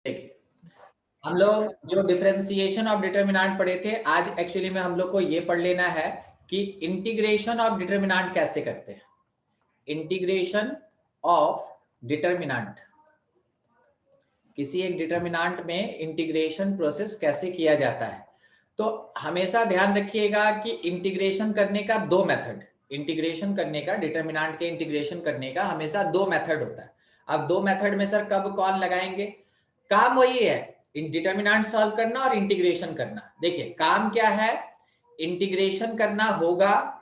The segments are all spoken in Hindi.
देखिए, हम लोग जो डिफरेंशिएशन ऑफ डिटर्मिनेंट पढ़े थे, आज एक्चुअली में हम लोग को ये पढ़ लेना है कि इंटीग्रेशन ऑफ डिटर्मिनेंट कैसे करते हैं। इंटीग्रेशन ऑफ डिटर्मिनेंट, किसी एक डिटर्मिनेंट में इंटीग्रेशन प्रोसेस कैसे किया जाता है। तो हमेशा ध्यान रखिएगा कि इंटीग्रेशन करने का दो मेथड, इंटीग्रेशन करने का, डिटर्मिनेंट के इंटीग्रेशन करने का हमेशा दो मेथड होता है। अब दो मेथड में सर कब कौन लगाएंगे? काम वही है, डिटर्मिनेंट सॉल्व करना और इंटीग्रेशन करना। देखिए काम क्या है, इंटीग्रेशन करना होगा,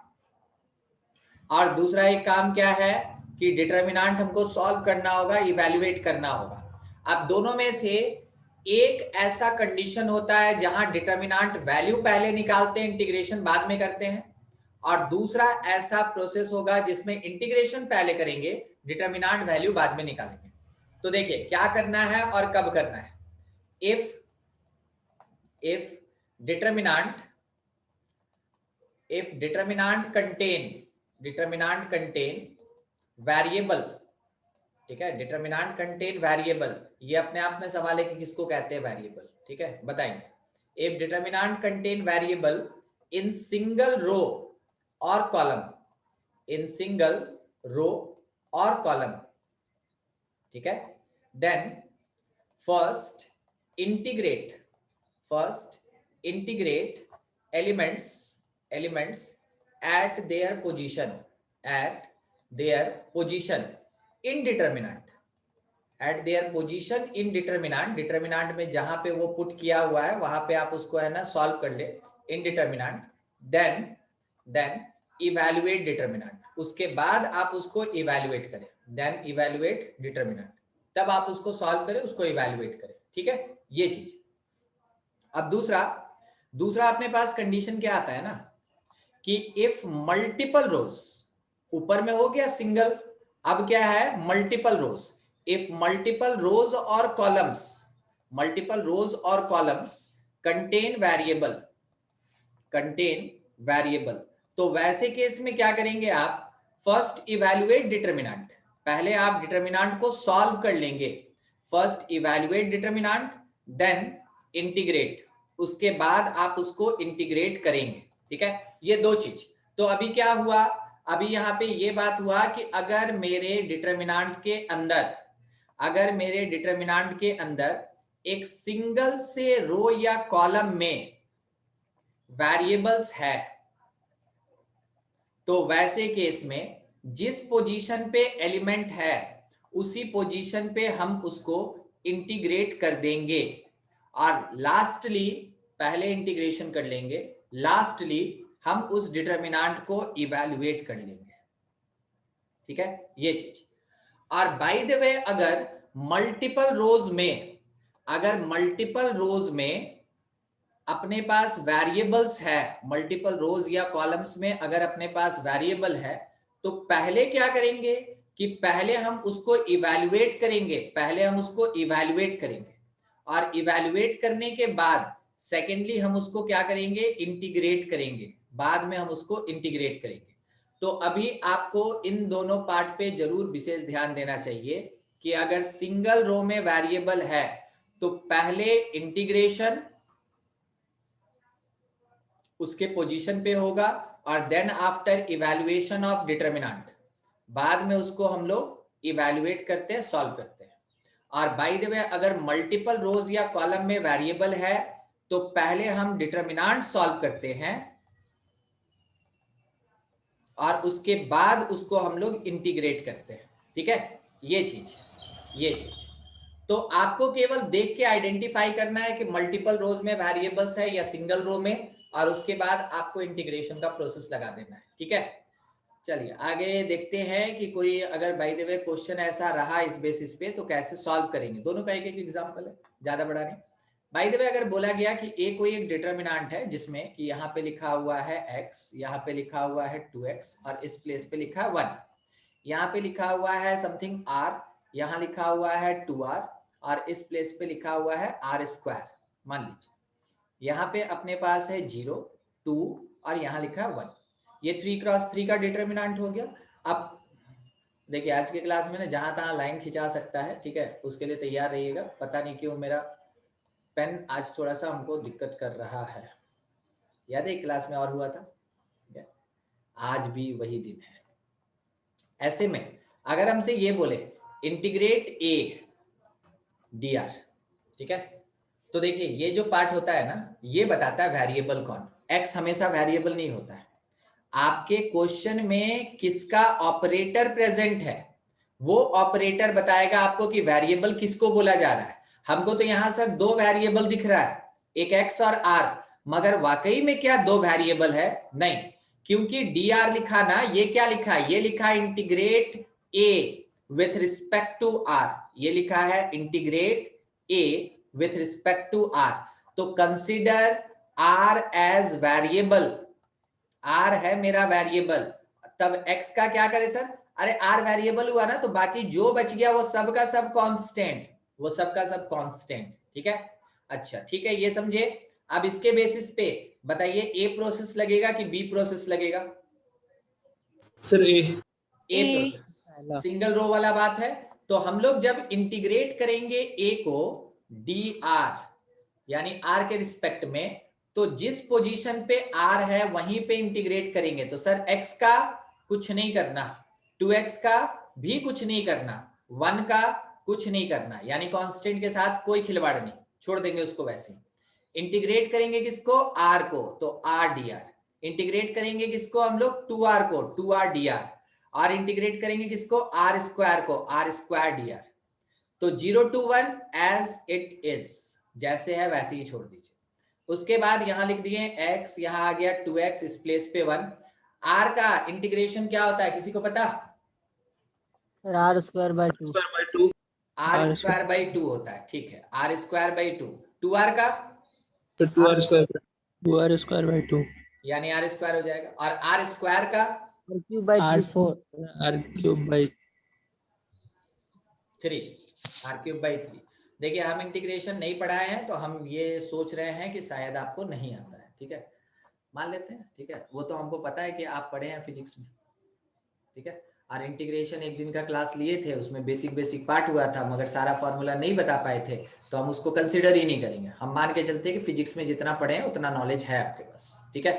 और दूसरा एक काम क्या है कि डिटर्मिनेंट हमको सॉल्व करना होगा, इवैल्यूएट करना होगा। अब दोनों में से एक ऐसा कंडीशन होता है जहां डिटर्मिनेंट वैल्यू पहले निकालते हैं, इंटीग्रेशन बाद में करते हैं, और दूसरा ऐसा प्रोसेस होगा जिसमें इंटीग्रेशन पहले करेंगे, डिटर्मिनेंट वैल्यू बाद में निकालेंगे। तो देखिए क्या करना है और कब करना है। if determinant contain variable, ठीक है, डिटर्मिनेंट कंटेन वेरिएबल, ये अपने आप में सवाल है कि किसको कहते हैं वेरिएबल, ठीक है, बताएंगे। If determinant contain variable in single row और कॉलम, इन सिंगल रो और कॉलम, ठीक है, then first integrate elements at their position in determinant, at their position in determinant, determinant में जहां पे वो पुट किया हुआ है वहां पे आप उसको है ना सॉल्व कर ले in determinant, then evaluate determinant, उसके बाद आप उसको इवैल्यूएट करें, देन इवैल्यूएट डिटर्मिनेंट, तब आप उसको सॉल्व करें, उसको इवैल्यूएट करें, ठीक है, ये चीज। अब दूसरा अपने पास कंडीशन क्या आता है ना कि इफ मल्टीपल रोज, ऊपर में हो गया सिंगल, अब क्या है मल्टीपल रोज, इफ मल्टीपल रोज और कॉलम्स कंटेन वेरिएबल, तो वैसे केस में क्या करेंगे आप, फर्स्ट इवैल्यूएट डिटर्मिनेंट, पहले आप डिटर्मिनेंट को सॉल्व कर लेंगे, first evaluate determinant then integrate, उसके बाद आप उसको इंटीग्रेट करेंगे, ठीक है, ये दो चीज। तो अभी क्या हुआ, अभी यहां पे ये बात हुआ कि अगर मेरे डिटर्मिनेंट के अंदर एक सिंगल से रो या कॉलम में वेरिएबल्स है, तो वैसे केस में जिस पोजीशन पे एलिमेंट है उसी पोजीशन पे हम उसको इंटीग्रेट कर देंगे, और लास्टली, पहले इंटीग्रेशन कर लेंगे, लास्टली हम उस डिटर्मिनेंट को इवैल्यूएट कर लेंगे, ठीक है, ये चीज। और बाय द वे अगर मल्टीपल रोज में अपने पास वेरिएबल्स है, मल्टीपल रोज या कॉलम्स में अगर अपने पास वेरिएबल है, तो पहले क्या करेंगे कि पहले हम उसको इवैल्यूएट करेंगे, और इवैल्यूएट करने के बाद सेकेंडली हम उसको क्या करेंगे, इंटीग्रेट करेंगे, बाद में हम उसको इंटीग्रेट करेंगे। तो अभी आपको इन दोनों पार्ट पे जरूर विशेष ध्यान देना चाहिए कि अगर सिंगल रो में वेरिएबल है तो पहले इंटीग्रेशन उसके पोजीशन पे होगा, और then after evaluation of determinant, बाद में उसको हम लोग इवैल्यूएट करते हैं, सॉल्व करते हैं। और बाय द वे अगर मल्टीपल रोज या कॉलम में वेरिएबल है तो पहले हम डिटर्मिनेंट सॉल्व करते हैं और उसके बाद उसको हम लोग इंटीग्रेट करते हैं, ठीक है, ये चीज। तो आपको केवल देख के आइडेंटिफाई करना है कि मल्टीपल रोज में वेरिएबल्स है या सिंगल रो में, और उसके बाद आपको इंटीग्रेशन का प्रोसेस लगा देना है, ठीक है। चलिए आगे देखते हैं कि कोई अगर बाय द वे क्वेश्चन ऐसा रहा इस बेसिस पे तो कैसे सॉल्व करेंगे। दोनों का एक एक एग्जांपल है, ज्यादा बड़ा नहीं। बाय द वे अगर बोला गया कि कोई एक डिटर्मिनेंट है जिसमें कि यहाँ पे लिखा हुआ है x, यहाँ पे लिखा हुआ है 2x, और इस प्लेस पे लिखा है 1, यहाँ पे लिखा हुआ है समथिंग r, यहाँ लिखा हुआ है 2r, और इस प्लेस पे लिखा हुआ है r²। मान लीजिए यहाँ पे अपने पास है 0, 2 और यहाँ लिखा है 1, ये 3x3 का डिटर्मिनेंट हो गया। अब देखिए आज की क्लास में ना जहां तहां लाइन खिंचा सकता है, ठीक है, उसके लिए तैयार रहिएगा। पता नहीं क्यों मेरा पेन आज थोड़ा सा हमको दिक्कत कर रहा है। याद है एक क्लास में और हुआ था, ठीक है? आज भी वही दिन है। ऐसे में अगर हमसे ये बोले इंटीग्रेट ए डी आर, ठीक है, तो देखिए ये जो पार्ट होता है ना, ये बताता है वेरिएबल कौन। एक्स हमेशा वेरिएबल नहीं होता है। आपके क्वेश्चन में किसका ऑपरेटर प्रेजेंट है, वो ऑपरेटर बताएगा आपको कि वेरिएबल किसको बोला जा रहा है। हमको तो यहां सिर्फ दो वेरिएबल दिख रहा है, एक एक्स और आर, मगर वाकई में क्या दो वेरिएबल है? नहीं, क्योंकि डी आर लिखा ना, ये क्या लिखा है? ये लिखा है integrate A with respect to R. ये लिखा है integrate A with respect to R. तो consider R as variable. R है मेरा वेरिएबल, तब एक्स का क्या करे सर? अरे आर वेरिएबल हुआ ना, तो बाकी जो बच गया वो सब का सब कांस्टेंट, वो सब का सब कांस्टेंट, ठीक है? अच्छा ठीक है, ये समझे। अब इसके बेसिस पे बताइए ए प्रोसेस लगेगा कि बी प्रोसेस लगेगा? Sir A process, single row वाला बात है। तो हम लोग जब इंटीग्रेट करेंगे ए को डी आर यानी आर के रिस्पेक्ट में, तो जिस पोजीशन पे आर है वहीं पे इंटीग्रेट करेंगे। तो सर एक्स का कुछ नहीं करना, 2x का भी कुछ नहीं करना, 1 का कुछ नहीं करना, यानी कांस्टेंट के साथ कोई खिलवाड़ नहीं, छोड़ देंगे उसको वैसे। इंटीग्रेट करेंगे किसको? आर को, तो आर डी आर। इंटीग्रेट करेंगे किसको हम लोग? 2r को, 2r dr। और इंटीग्रेट करेंगे किसको? आर स्क्वायर को, आर स्क्वायर डी आर। तो 0 to 1 एज इट इज, जैसे है वैसे ही छोड़ दीजिए। उसके बाद यहां लिख दिए x, यहां आ गया 2x, इस प्लेस पे 1। r का इंटीग्रेशन क्या होता है, किसी को पता? Sir R square by two. R square by 2 होता है, ठीक है, आर स्क्वायर बाई 2। 2r का? तो 2r स्क्वायर बाय 2 यानी आर स्क्वायर हो जाएगा। और आर स्क्वायर का? R cube by r cube by 3, R cube by 3। देखिए हम इंटीग्रेशन नहीं पढ़ाए हैं, तो हम ये सोच रहे हैं कि शायद आपको नहीं आता है, ठीक है, मान लेते हैं, ठीक है। वो तो हमको पता है कि आप पढ़े हैं फिजिक्स में, ठीक है। और इंटीग्रेशन एक दिन का क्लास लिए थे, उसमें बेसिक बेसिक पार्ट हुआ था, मगर सारा फॉर्मूला नहीं बता पाए थे, तो हम उसको कंसिडर ही नहीं करेंगे। हम मान के चलते हैं कि फिजिक्स में जितना पढ़े हैं उतना नॉलेज है आपके पास, ठीक है।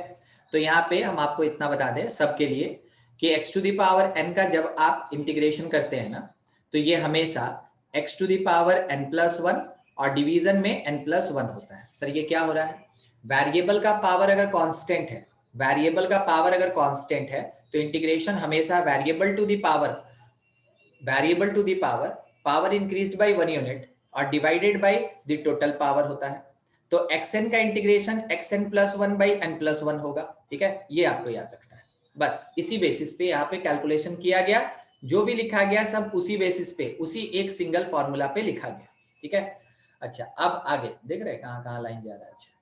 तो यहाँ पे हम आपको इतना बता दें सबके लिए कि x to the power n का जब आप इंटीग्रेशन करते हैं ना, तो ये हमेशा x to the power n+1 और डिवीजन में n+1 होता है। सर ये क्या हो रहा है? वेरिएबल का पावर अगर कांस्टेंट है, वेरिएबल का पावर अगर कांस्टेंट है, तो इंटीग्रेशन हमेशा variable to the power power increased by 1 unit और divided by the total power होता है। तो xn का इंटीग्रेशन xn+1 बाई n+1 होगा, ठीक है। ये आपको याद रखना है, बस इसी बेसिस पे यहाँ पे कैलकुलेशन किया गया, जो भी लिखा गया सब उसी बेसिस पे, उसी एक सिंगल फॉर्मूला पे लिखा गया, ठीक है। अच्छा अब आगे देख रहे हैं कहाँ कहाँ लाइन जा रहा है। अच्छा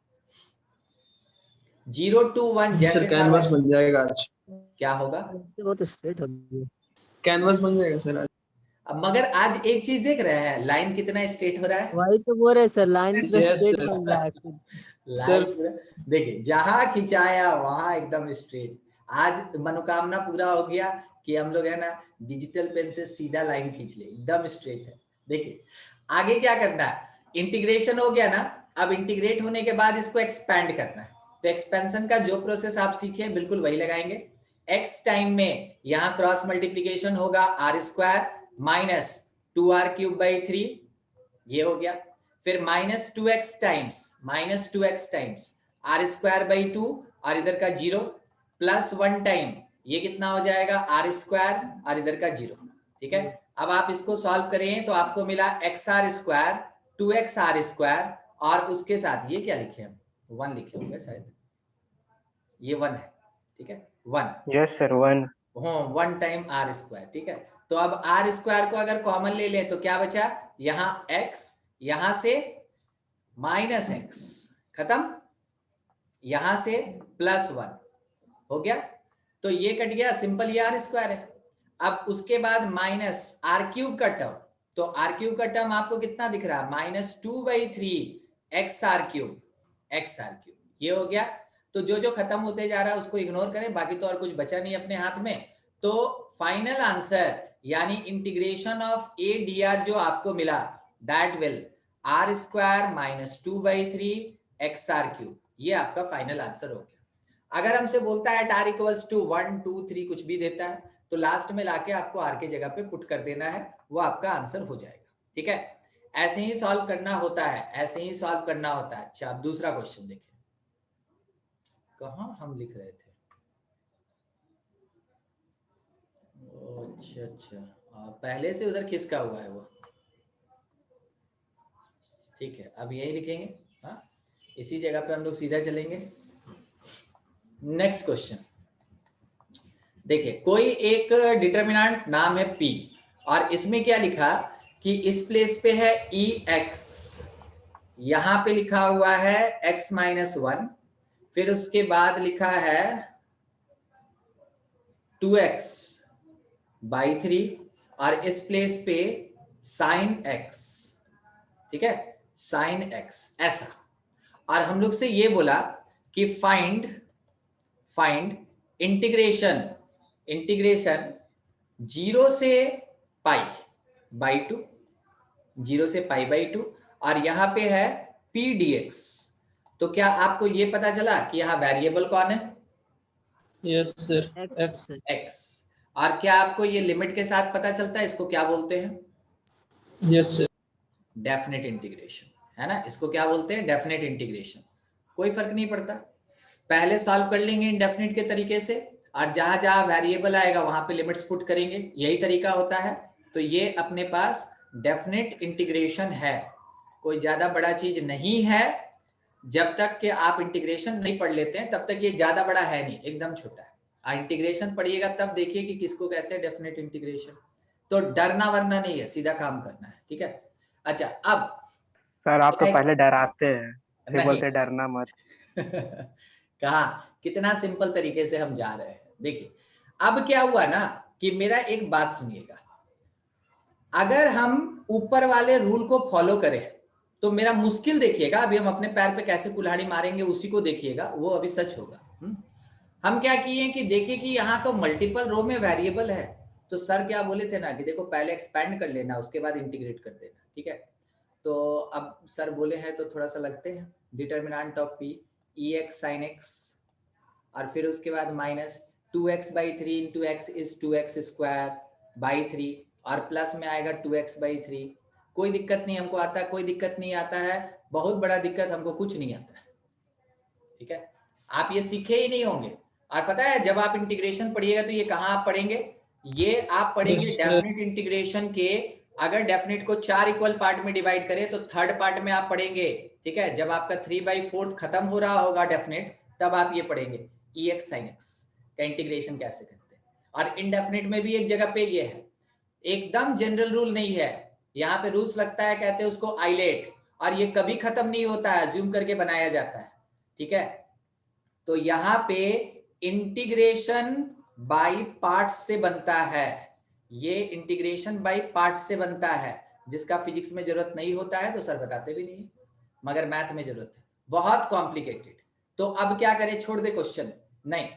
0 to 1 जैसे सर कैनवास बन जाएगा आज। क्या होगा? वो तो स्ट्रेट हो गई। कैनवास बन जाएगा सर आज। अब मगर आज एक चीज देख रहे हैं, लाइन कितना स्ट्रेट हो रहा है। वही तो बोल रहे सर, लाइन पूरा Yes, स्ट्रेट sir. बन रहा है। लाइन पूरा देखिए, जहां खिंचाया वहां एकदम स्ट्रेट। आज मनोकामना पूरा हो गया कि हम लोग है ना डिजिटल पेन से सीधा लाइन खींच ले, एकदम स्ट्रेट है। देखिए आगे क्या करना है, इंटीग्रेशन हो गया ना, अब इंटीग्रेट होने के बाद इसको एक्सपैंड करना है। तो एक्सपेंशन का जो प्रोसेस आप सीखे बिल्कुल वही लगाएंगे। एक्स टाइम में यहाँ क्रॉस मल्टीप्लीकेशन होगा, R square minus 2r cube by 3, ये हो गया। फिर -2x times are square by 2 और इधर का 0 प्लस 1 टाइम, ये कितना हो जाएगा? आर स्क्वायर और इधर का 0, ठीक है। अब आप इसको सॉल्व करें तो आपको मिला XR स्क्वायर 2XR स्क्वायर, और उसके साथ ये क्या लिखे हम? 1 लिखे होंगे शायद, ये 1 है, ठीक है, 1। Yes sir 1। हाँ 1 टाइम आर स्क्वायर, ठीक है। तो अब आर स्क्वायर को अगर कॉमन ले ले तो क्या बचा? यहाँ x, यहां से -x खत्म, यहां से +1 हो गया, तो ये कट गया, सिंपल ये आर स्क्वायर है। अब उसके बाद माइनस आर क्यूब का टर्म, तो आर क्यूब का टर्म आपको कितना दिख रहा है? -2/3 XR क्यूब, ये हो गया। तो जो जो खत्म होते जा रहा है उसको इग्नोर करें, बाकी तो और कुछ बचा नहीं अपने हाथ में। तो फाइनल आंसर यानी integration of A D R जो आपको मिला that will R square minus 2/3 X R cube, ये आपका फाइनल आंसर हो गया। अगर हमसे बोलता है आर इक्वल्स टू 1 2 3 कुछ भी देता है तो लास्ट में लाके आपको आर की जगह पे पुट कर देना है, वो आपका आंसर हो जाएगा। ठीक है, ऐसे ही सॉल्व करना होता है, ऐसे ही सॉल्व करना होता है। अच्छा, अब दूसरा क्वेश्चन देखिए, कहां हम लिख रहे थे। अच्छा अच्छा, पहले से उधर खिसका हुआ है वो। ठीक है, अब यही लिखेंगे। हाँ, इसी जगह पे हम लोग सीधा चलेंगे। नेक्स्ट क्वेश्चन देखिए, कोई एक डिटर्मिनेंट नाम है P और इसमें क्या लिखा कि इस प्लेस पे है EX, यहां पे लिखा हुआ है x-1, फिर उसके बाद लिखा है 2x/3 और इस प्लेस पे sin x। ठीक है, sin x ऐसा। और हम लोग से ये बोला कि फाइंड इंटीग्रेशन 0 से π/2, 0 से π/2 और यहां पे है p dx। तो क्या आपको ये पता चला कि यहाँ वेरिएबल कौन है? Yes sir, x x। और क्या आपको ये लिमिट के साथ पता चलता है इसको क्या बोलते हैं? Yes sir. डेफिनेट इंटीग्रेशन, है ना, इसको क्या बोलते हैं? Definite integration. कोई फर्क नहीं पड़ता, पहले सॉल्व कर लेंगे इंडेफिनिट के तरीके से और जहां जहां वेरिएबल आएगा वहां पे लिमिट्स पुट करेंगे, यही तरीका होता है। तो ये अपने पास डेफिनेट इंटीग्रेशन है, कोई ज्यादा बड़ा चीज नहीं है। जब तक कि आप इंटीग्रेशन नहीं पढ़ लेते हैं तब तक ये ज्यादा बड़ा है नहीं, एकदम छोटा है। इंटीग्रेशन पढ़िएगा तब देखिए कि किसको कहते हैं डेफिनेट इंटीग्रेशन। तो डरना वरना नहीं है, सीधा काम करना है। ठीक है, अच्छा अब सर आप तो पहले डराते हैं, फिर नहीं बोलते डरना मत। कहा कितना सिंपल तरीके से हम जा रहे हैं। देखिए अब क्या हुआ ना कि मेरा एक बात सुनिएगा, अगर हम ऊपर वाले रूल को फॉलो करें तो मेरा मुश्किल देखिएगा, अभी हम अपने पैर पे कैसे कुल्हाड़ी मारेंगे उसी को देखिएगा, वो अभी सच होगा। हम क्या किए कि देखिए कि यहाँ तो मल्टीपल रो में वेरिएबल है, तो सर क्या बोले थे ना कि देखो पहले एक्सपैंड कर लेना उसके बाद इंटीग्रेट कर देना। ठीक है, तो अब सर बोले हैं तो थोड़ा सा लगते हैं। Determinant of P EX sin x और फिर उसके बाद minus 2x/3 into x is 2x² 3 और प्लस में आएगा 2x/3। कोई दिक्कत नहीं हमको आता, कोई दिक्कत नहीं आता है, बहुत बड़ा दिक्कत हमको कुछ नहीं आता है। ठीक है, आप ये सीखे ही नहीं होंगे। और पता है जब आप इंटीग्रेशन पढ़िएगा तो ये कहाँ आप पढ़ेंगे? ये आप पढ़ेंगे डेफिनेट इंटीग्रेशन के, अगर डेफिनेट को 4 इक्वल पार्ट में डिवाइड करें तो थर्ड पार्ट में आप पढ़ेंगे। ठीक है, जब आपका 3/4 खत्म हो रहा होगा डेफिनेट, तब आप ये पढ़ेंगे EX sin x का इंटीग्रेशन कैसे करते हैं। और इनडेफिनेट में भी एक जगह पे ये है, एकदम जनरल रूल नहीं है, यहाँ पे रूल्स लगता है, कहते हैं उसको आइलेट, और ये कभी खत्म नहीं होता है, ज्यूम करके बनाया जाता है। ठीक है, तो यहाँ पे इंटीग्रेशन बाय पार्ट्स से बनता है, ये इंटीग्रेशन बाय पार्ट्स से बनता है, जिसका फिजिक्स में जरूरत नहीं होता है तो सर बताते भी नहीं, मगर मैथ में जरूरत है, बहुत कॉम्प्लिकेटेड। तो अब क्या करें, छोड़ दे क्वेश्चन? नहीं,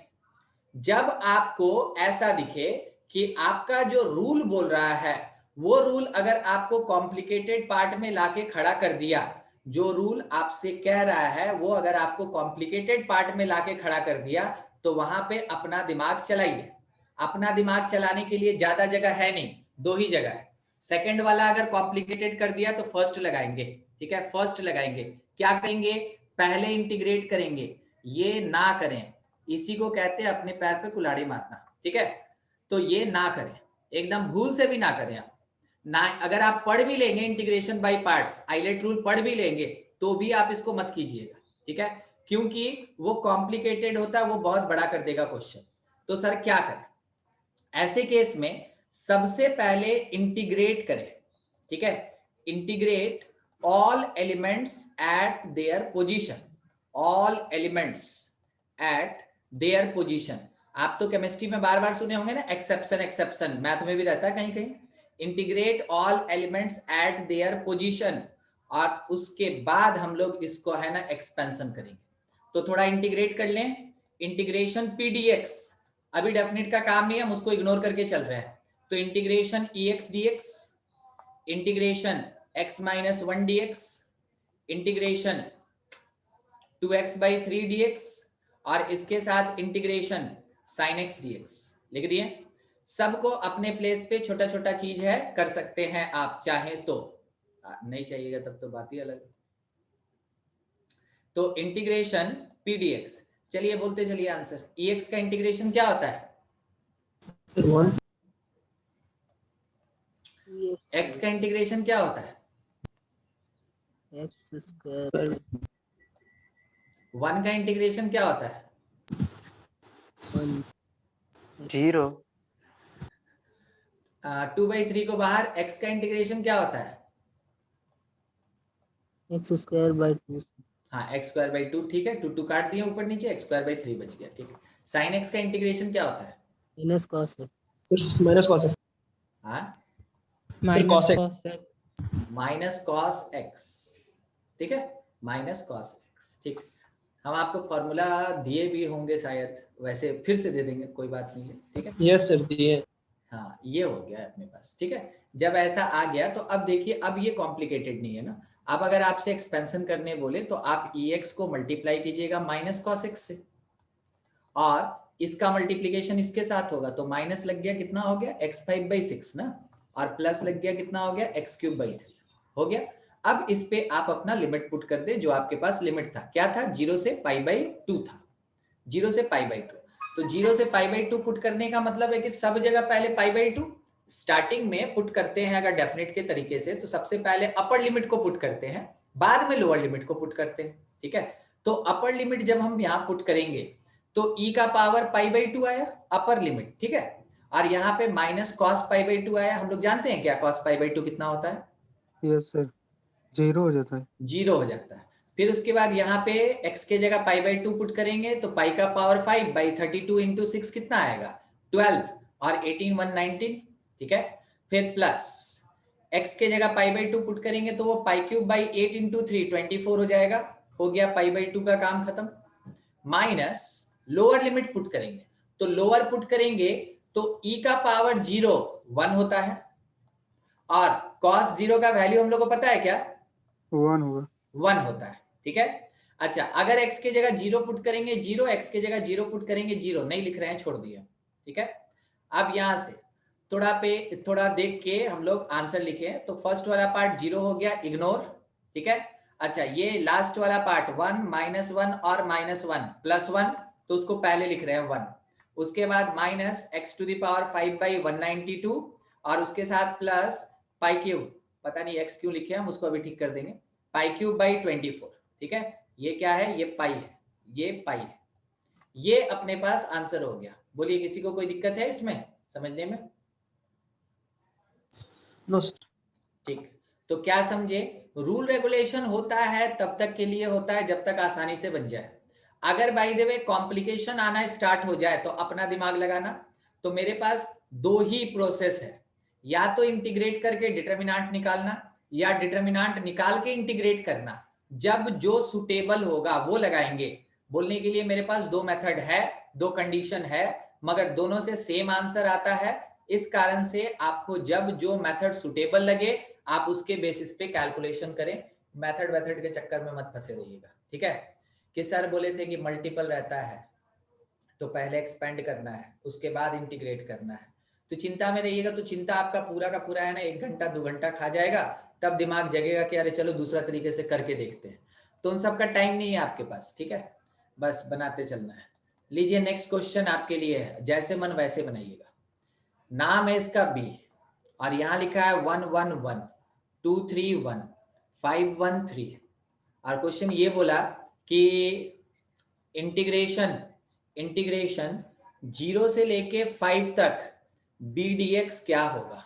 जब आपको ऐसा दिखे कि आपका जो रूल बोल रहा है वो रूल अगर आपको कॉम्प्लिकेटेड पार्ट में लाके खड़ा कर दिया, जो रूल आपसे कह रहा है वो अगर आपको कॉम्प्लिकेटेड पार्ट में लाके खड़ा कर दिया, तो वहां पे अपना दिमाग चलाइए। अपना दिमाग चलाने के लिए ज्यादा जगह है नहीं, 2 ही जगह है। सेकंड वाला अगर कॉम्प्लिकेटेड कर दिया तो फर्स्ट लगाएंगे। ठीक है, फर्स्ट लगाएंगे, क्या करेंगे? पहले इंटीग्रेट करेंगे, ये ना करें, इसी को कहते हैं अपने पैर पे कुल्हाड़ी मारना। ठीक है, तो ये ना करें, एकदम भूल से भी ना करें आप ना। अगर आप पढ़ भी लेंगे integration by parts, ILATE rule पढ़ भी लेंगे, तो भी आप इसको मत कीजिएगा। ठीक है, क्योंकि वो कॉम्प्लिकेटेड होता है, वो बहुत बड़ा कर देगा क्वेश्चन। तो सर क्या करें ऐसे केस में? सबसे पहले इंटीग्रेट करें। ठीक है, integrate all elements eight their position, all elements eight their position. आप तो केमिस्ट्री में बार बार सुने होंगे ना, एक्सेप्शन एक्सेप्शन, मैथ में भी रहता है कहीं कहीं। Integrate all elements eight their position, और उसके बाद हम लोग इसको है ना एक्सपेंशन करेंगे। तो थोड़ा इंटीग्रेट कर लें, इंटीग्रेशन PDX, अभी डेफिनेट का काम नहीं है, हम उसको इग्नोर करके चल रहे हैं। तो integration EX dx, integration x minus 1 dx, integration 2x/3 dx और इसके साथ इंटीग्रेशन sin x dx लिख दिए। सबको अपने प्लेस पे छोटा छोटा चीज है, कर सकते हैं आप चाहे तो, नहीं चाहिएगा तब तो बात ही अलग। तो इंटीग्रेशन p dx, चलिए बोलते चलिए आंसर। EX का इंटीग्रेशन क्या होता है? सर 1 x का इंटीग्रेशन क्या होता है? एक्स स्क्वायर 1 का इंटीग्रेशन क्या होता है? 0। 2/3 को बाहर, x का इंटीग्रेशन क्या होता है? X square by 2। हाँ x²/2, ठीक है, 2 काट दिए ऊपर नीचे, x²/3 बच गया, ठीक है। sin x का इंटीग्रेशन क्या होता है? माइनस कॉस है। सर माइनस cos x, हाँ sir cos x, minus cos x, ठीक है, माइनस कॉस x, ठीक। हम आपको फॉर्मूला दिए भी होंगे शायद, वैसे फिर से दे देंगे, कोई बात नहीं है, ठीक है। यस सर दिए। हाँ ये हो गया अपने पास, ठीक है। जब ऐसा आ गया तो अब देखिए, अब ये कॉम्प्लिकेटेड नहीं है ना। अब अगर आपसे एक्सपेंशन करने बोले तो आप EX को मल्टीप्लाई कीजिएगा माइनस कॉस x से, और इसका मल्टीप्लीकेशन इसके साथ होगा, तो माइनस लग गया, कितना हो गया x5/6 ना, और प्लस लग गया, कितना हो गया x³ 3 हो गया। अब इस पे आप अपना लिमिट पुट कर दे, जो आपके पास लिमिट था, क्या था, 0 से π/2 था, 0 से π/2। तो 0 से π/2 पुट करने का मतलब है कि सब जगह पहले π/2 स्टार्टिंग में पुट करते हैं। अगर डेफिनेट के तरीके से तो सबसे पहले अपर लिमिट को पुट करते हैं, बाद में लोअर लिमिट को पुट करते हैं, ठीक है। तो अपर लिमिट जब हम यहाँ पुट करेंगे तो e का पावर π/2 आया अपर लिमिट, ठीक है, और यहाँ पे माइनस कॉस π/2 आया। हम लोग जानते हैं क्या कॉस π/2 कितना होता है? यस सर, 0 हो जाता है। 0 हो जाता है। फिर उसके बाद यहाँ पे x के जगह π/2 पुट करेंगे तो पाई का पावर 5/32 इंटू 6 कितना आएगा, 12, और 18 119, ठीक है। फिर प्लस x के जगह π/2 पुट करेंगे तो वो π³ 8 इंटू 3 24 हो जाएगा, हो गया π/2 का काम खत्म। माइनस लोअर लिमिट पुट करेंगे, तो लोअर पुट करेंगे तो e का पावर 0 1 होता है, और cos 0 का वैल्यू हम लोग को पता है क्या, 1 होगा। 1 होता है, ठीक है। अच्छा अगर x के जगह 0 पुट करेंगे 0, x के जगह 0 पुट करेंगे 0, नहीं लिख रहे हैं, छोड़ दिए, ठीक है। अब यहां से थोड़ा देख के हम लोग आंसर लिखे, तो फर्स्ट वाला पार्ट 0 हो गया, इग्नोर, ठीक है। अच्छा ये लास्ट वाला पार्ट 1 -1 और -1 +1, तो उसको पहले लिख रहे हैं 1। उसके बाद माइनस x⁵ 5/192 और उसके साथ प्लस π³, पता नहीं x क्यों लिखे, हम उसको अभी ठीक कर देंगे, π³/24, ठीक है। ये क्या है, ये पाई है, ये पाई है। ये अपने पास आंसर हो गया। बोलिए किसी को कोई दिक्कत है इसमें समझने में? No sir. ठीक, तो क्या समझे, रूल रेगुलेशन होता है तब तक के लिए होता है जब तक आसानी से बन जाए। अगर बाय द वे कॉम्प्लिकेशन आना स्टार्ट हो जाए तो अपना दिमाग लगाना। तो मेरे पास दो ही प्रोसेस है, या तो इंटीग्रेट करके डिटरमिनेंट निकालना, या डिटरमिनेंट निकाल के इंटीग्रेट करना। जब जो सुटेबल होगा वो लगाएंगे। बोलने के लिए मेरे पास दो मेथड है, दो कंडीशन है, मगर दोनों से सेम आंसर आता है। इस कारण से आपको जब जो मेथड सुटेबल लगे आप उसके बेसिस पे कैलकुलेशन करें। मेथड के चक्कर में मत फंसे रहिएगा, ठीक है। कि सर बोले थे कि मल्टीपल रहता है तो पहले एक्सपेंड करना है, उसके बाद इंटीग्रेट करना है, तो चिंता में रहिएगा। तो चिंता आपका पूरा का पूरा है ना 1 घंटा 2 घंटा खा जाएगा, तब दिमाग जगेगा कि अरे चलो दूसरा तरीके से करके देखते हैं। तो उन सब का टाइम नहीं है आपके पास, ठीक है, बस बनाते चलना है। लीजिए नेक्स्ट क्वेश्चन आपके लिए है, जैसे मन वैसे बनाइएगा। नाम है इसका B और यहां लिखा है 1 1 1 2 3 1 5 1 3, और क्वेश्चन ये बोला कि इंटीग्रेशन 0 से लेके 5 तक b dx क्या होगा।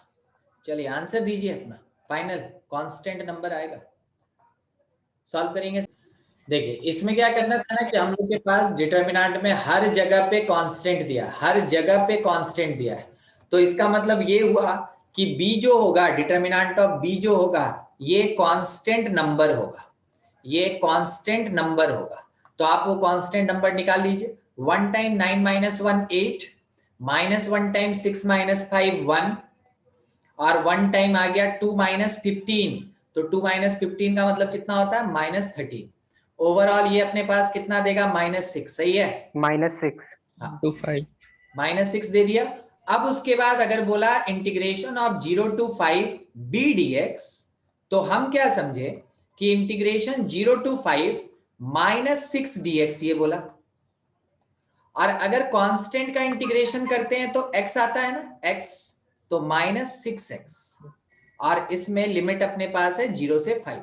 चलिए आंसर दीजिए अपना, फाइनल कांस्टेंट नंबर आएगा, सॉल्व करेंगे। देखिए इसमें क्या करना था ना कि हम लोग के पास डिटरमिनेंट में हर जगह पे कांस्टेंट दिया, हर जगह पे कांस्टेंट दिया है। तो इसका मतलब ये हुआ कि b जो होगा, डिटरमिनेंट ऑफ b जो होगा ये कांस्टेंट नंबर होगा, ये कांस्टेंट नंबर होगा। तो आप वो कांस्टेंट नंबर निकाल लीजिए। 1 टाइम 9 - 1 8, -1 टाइम 6 - 5 1, और 1 टाइम आ गया 2 माइनस 15, तो 2 माइनस 15 का मतलब कितना होता है -13। ओवरऑल ये अपने पास कितना देगा -6, सही है, -6। हाँ 2 5 -6 दे दिया। अब उसके बाद अगर बोला integration of 0 to 5 b dx, तो हम क्या समझे कि इंटीग्रेशन 0 to 5 -6 dx ये बोला। और अगर कांस्टेंट का इंटीग्रेशन करते हैं तो x आता है ना, x, तो -6x, और इसमें लिमिट अपने पास है 0 से 5।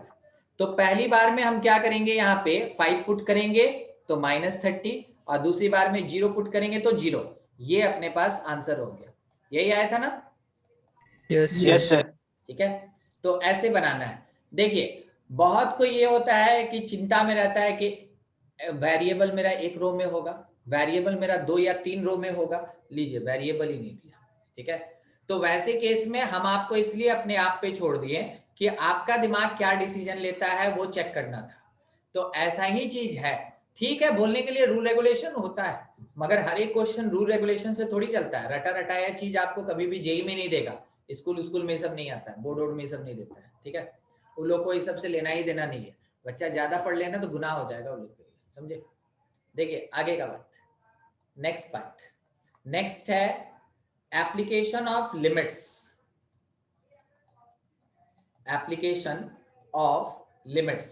तो पहली बार में हम क्या करेंगे, यहाँ पे 5 पुट करेंगे तो -30, और दूसरी बार में 0 पुट करेंगे तो 0। ये अपने पास आंसर हो गया, यही आया था ना। Yes yes sir. ठीक है, तो ऐसे बनाना है। देखिए बहुत कोई ये होता है कि चिंता में रहता है कि वेरिएबल मेरा 1 रो में होगा, वेरिएबल मेरा 2 या 3 रो में होगा। लीजिए वेरिएबल ही नहीं दिया, ठीक है। तो वैसे केस में हम आपको इसलिए अपने आप पे छोड़ दिए कि आपका दिमाग क्या डिसीजन लेता है वो चेक करना था। तो ऐसा ही चीज है, ठीक है, बोलने के लिए रूल रेगुलेशन होता है, मगर हर एक क्वेश्चन रूल रेगुलेशन से थोड़ी चलता है। रटा रटाया चीज आपको कभी भी जेई में नहीं देगा, स्कूल में सब नहीं आता है, बोर्ड में सब नहीं देता है, ठीक है। उन लोग को इस सब से लेना ही देना नहीं है। बच्चा ज्यादा पढ़ लेना तो गुनाह हो जाएगा उन लोग के लिए, समझे। देखिए आगे का बात, नेक्स्ट पार्ट, नेक्स्ट है application of limits, application of limits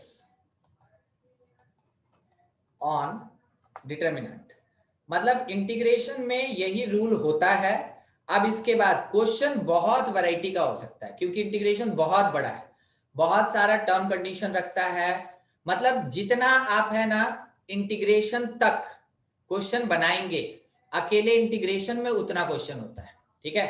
on determinant. मतलब इंटीग्रेशन में यही रूल होता है। अब इसके बाद क्वेश्चन बहुत वैरायटी का हो सकता है, क्योंकि इंटीग्रेशन बहुत बड़ा है, बहुत सारा टर्म कंडीशन रखता है। मतलब जितना आप है ना इंटीग्रेशन तक क्वेश्चन बनाएंगे, अकेले इंटीग्रेशन में उतना क्वेश्चन होता है, ठीक है।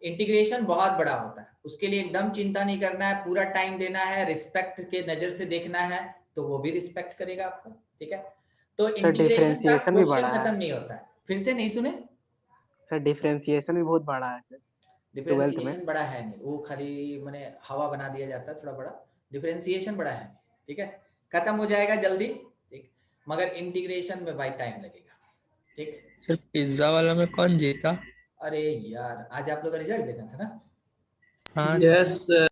इंटीग्रेशन बहुत बड़ा होता है, उसके लिए एकदम चिंता नहीं करना है, पूरा टाइम देना है, रिस्पेक्ट के नजर से देखना है तो वो भी रिस्पेक्ट करेगा आपको, ठीक है। तो इंटीग्रेशन का डिफरेंशिएशन भी क्वेश्चन बड़ा है खत्म नहीं होता है। फिर से नहीं सुने सर, डिफरेंशिएशन भी बहुत बड़ा है सर 12th में। डिफरेंशिएशन बड़ा है नहीं, वो खाली मैंने हवा बना दिया जाता है थोड़ा बड़ा, डिफरेंशिएशन बड़ा है नहीं, ठीक है, खत्म हो जाएगा जल्दी, ठीक। मगर इंटीग्रेशन में भाई टाइम लगेगा, ठीक। सर पिज्जा वाला में कौन जीता? अरे यार आज आप लोग का रिजल्ट देना था ना, हाँ यस सर।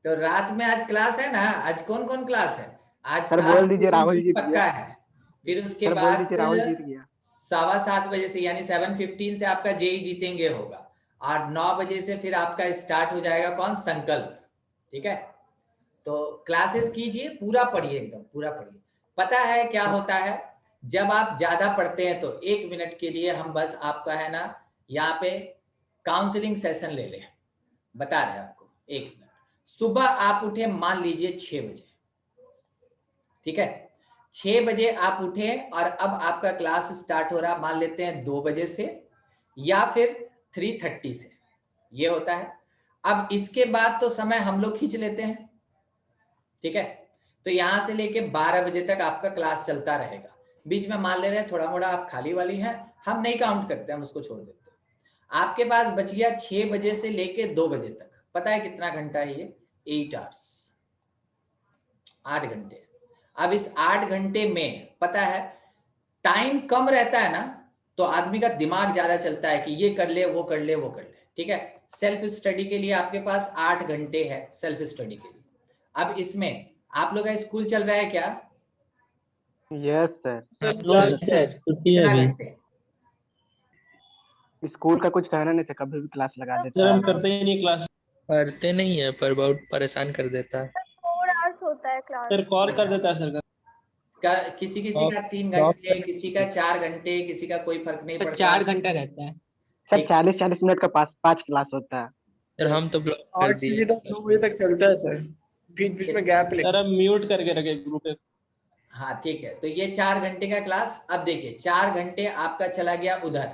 तो रात में आज क्लास है ना, आज कौन कौन क्लास है, आज सर 7 बोल बजे दीजिए से राहुल मीट जीत पक्का गया। है, फिर उसके सर बोल बाद दीजिए राहुल जीत गया। 7:15 बजे से यानी 7:15 से आपका जेई जीतेंगे होगा, और 9 बजे से फिर आपका स्टार्ट हो जाएगा कौन, संकल्प, ठीक है। तो क्लासेस कीजिए, पूरा पढ़िए, एकदम पूरा पढ़िए। पता है क्या होता है, जब आप ज्यादा पढ़ते हैं तो 1 मिनट के लिए हम बस आपका है ना यहाँ पे काउंसलिंग सेशन ले लें, बता रहे हैं आपको। 1 मिनट, सुबह आप उठे मान लीजिए 6 बजे, ठीक है, 6 बजे आप उठे और अब आपका क्लास स्टार्ट हो रहा मान लेते हैं 2 बजे से या फिर 3:30 से, ये होता है। अब इसके बाद तो समय हम लोग खींच लेते हैं, ठीक है। तो यहां से लेके 12 बजे तक आपका क्लास चलता रहेगा, बीच में मान ले रहे हैं थोड़ा मोड़ा आप खाली वाली हैं, हम नहीं काउंट करते, हम उसको छोड़ देते हैं। आपके पास बच गया 6 बजे से लेके 2 बजे तक, पता है कितना घंटा है ये, 8 आवर्स, 8 घंटे। अब इस 8 घंटे में पता है टाइम कम रहता है ना, तो आदमी का दिमाग ज्यादा चलता है कि ये कर ले वो कर ले वो कर ले, ठीक है। सेल्फ स्टडी के लिए आपके पास 8 घंटे है सेल्फ स्टडी के लिए। अब इसमें आप लोग का स्कूल चल रहा है क्या, यस सर। छुट्टी है कितना अभी। घंटे, स्कूल का कुछ कहना नहीं था, कभी भी क्लास लगा देता सर है। हम करते ही नहीं क्लास। पढ़ते नहीं है पर बहुत परेशान कर देता है। 4 आवर्स होता है क्लास। सर कॉल कर देता है सर किसी किसी का 3 घंटे, किसी का 4 घंटे, किसी का कोई फर्क नहीं पड़ता। 4 घंटा रहता है। सर 40-40 मिनट का 5 क्लास होता है। सर हम तो ब्लॉक कर 8 से दिए। सीधा 9 बजे तक चलता है सर, बीच बीच में गैप ले। सर हम म्यूट करके रखे ग्रुप पे। हाँ ठीक है, तो ये 4 घंटे का क्लास। अब देखिए 4 घंटे आपका चला गया उधर,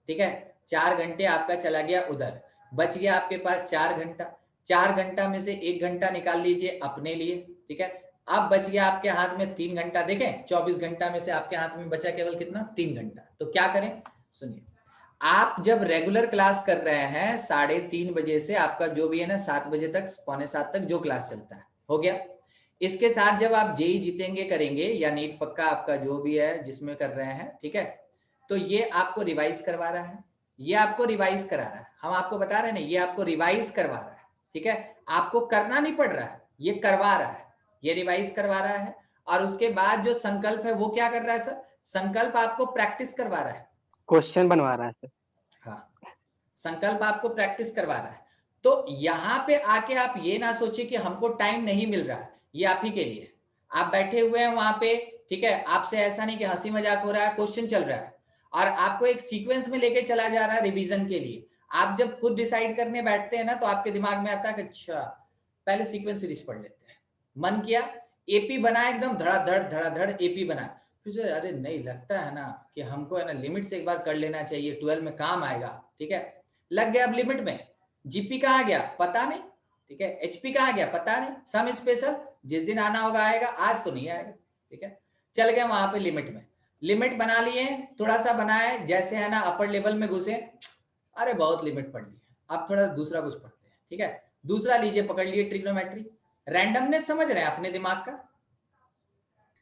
ठीक है, 4 घंटे आपका चला गया उधर, बच गया आपके पास 4 घंटा। 4 घंटा में से 1 घंटा निकाल लीजिए अपने लिए, ठीक है। अब बच गया आपके हाथ में 3 घंटा, देखें 24 घंटा में से आपके हाथ में बचा केवल कितना, 3 घंटा। तो क्या करें, सुनिए, आप जब रेगुलर क्लास कर रहे हैं 3:30 बजे से आपका जो भी है ना 7 बजे तक, 6:45 तक जो क्लास चलता है, हो गया। इसके साथ जब आप जेई जीतेंगे करेंगे या नीट पक्का आपका जो भी है जिसमें कर रहे हैं, ठीक है, तो ये आपको रिवाइज करवा रहा है। ये आपको रिवाइज करा रहा है, हम आपको बता रहे हैं ना, ये आपको रिवाइज करवा रहा है, ठीक है, आपको करना नहीं पड़ रहा है, ये करवा रहा है, ये रिवाइज करवा रहा है। और उसके बाद जो संकल्प है वो क्या कर रहा है सर? संकल्प आपको प्रैक्टिस करवा रहा है, क्वेश्चन बनवा रहा है सर। हाँ, संकल्प आपको प्रैक्टिस करवा रहा है। तो यहाँ पे आके आप ये ना सोचिए कि हमको टाइम नहीं मिल रहा है, ये आप ही के लिए। आप बैठे हुए हैं वहां पे, ठीक है, आपसे ऐसा नहीं कि हंसी मजाक हो रहा है, क्वेश्चन चल रहा है और आपको एक सीक्वेंस में लेके चला जा रहा है रिवीजन के लिए। आप जब खुद डिसाइड करने बैठते हैं ना, तो आपके दिमाग में आता है कि अच्छा पहले सीक्वेंस सीरीज पढ़ लेते हैं। मन किया, एपी बना, एकदम धड़ाधड़ एपी बना, फिर अरे नहीं, लगता है ना कि हमको है ना लिमिट से एक बार कर लेना चाहिए, 12 में काम आएगा, ठीक है। लग गया अब लिमिट में, जीपी कहाँ गया पता नहीं, ठीक है, एचपी कहाँ गया पता नहीं, सम स्पेशल जिस दिन आना होगा आएगा, आज तो नहीं आएगा, ठीक है। चल गए वहां पे लिमिट में, लिमिट बना लिए, थोड़ा सा बनाए, जैसे है ना अपर लेवल में घुसे, अरे बहुत लिमिट पढ़ ली, अब थोड़ा दूसरा कुछ पढ़ते हैं, ठीक है। दूसरा लीजिए, पकड़ लिए ट्रिग्नोमेट्री, रैंडमनेस समझ रहे हैं अपने दिमाग का,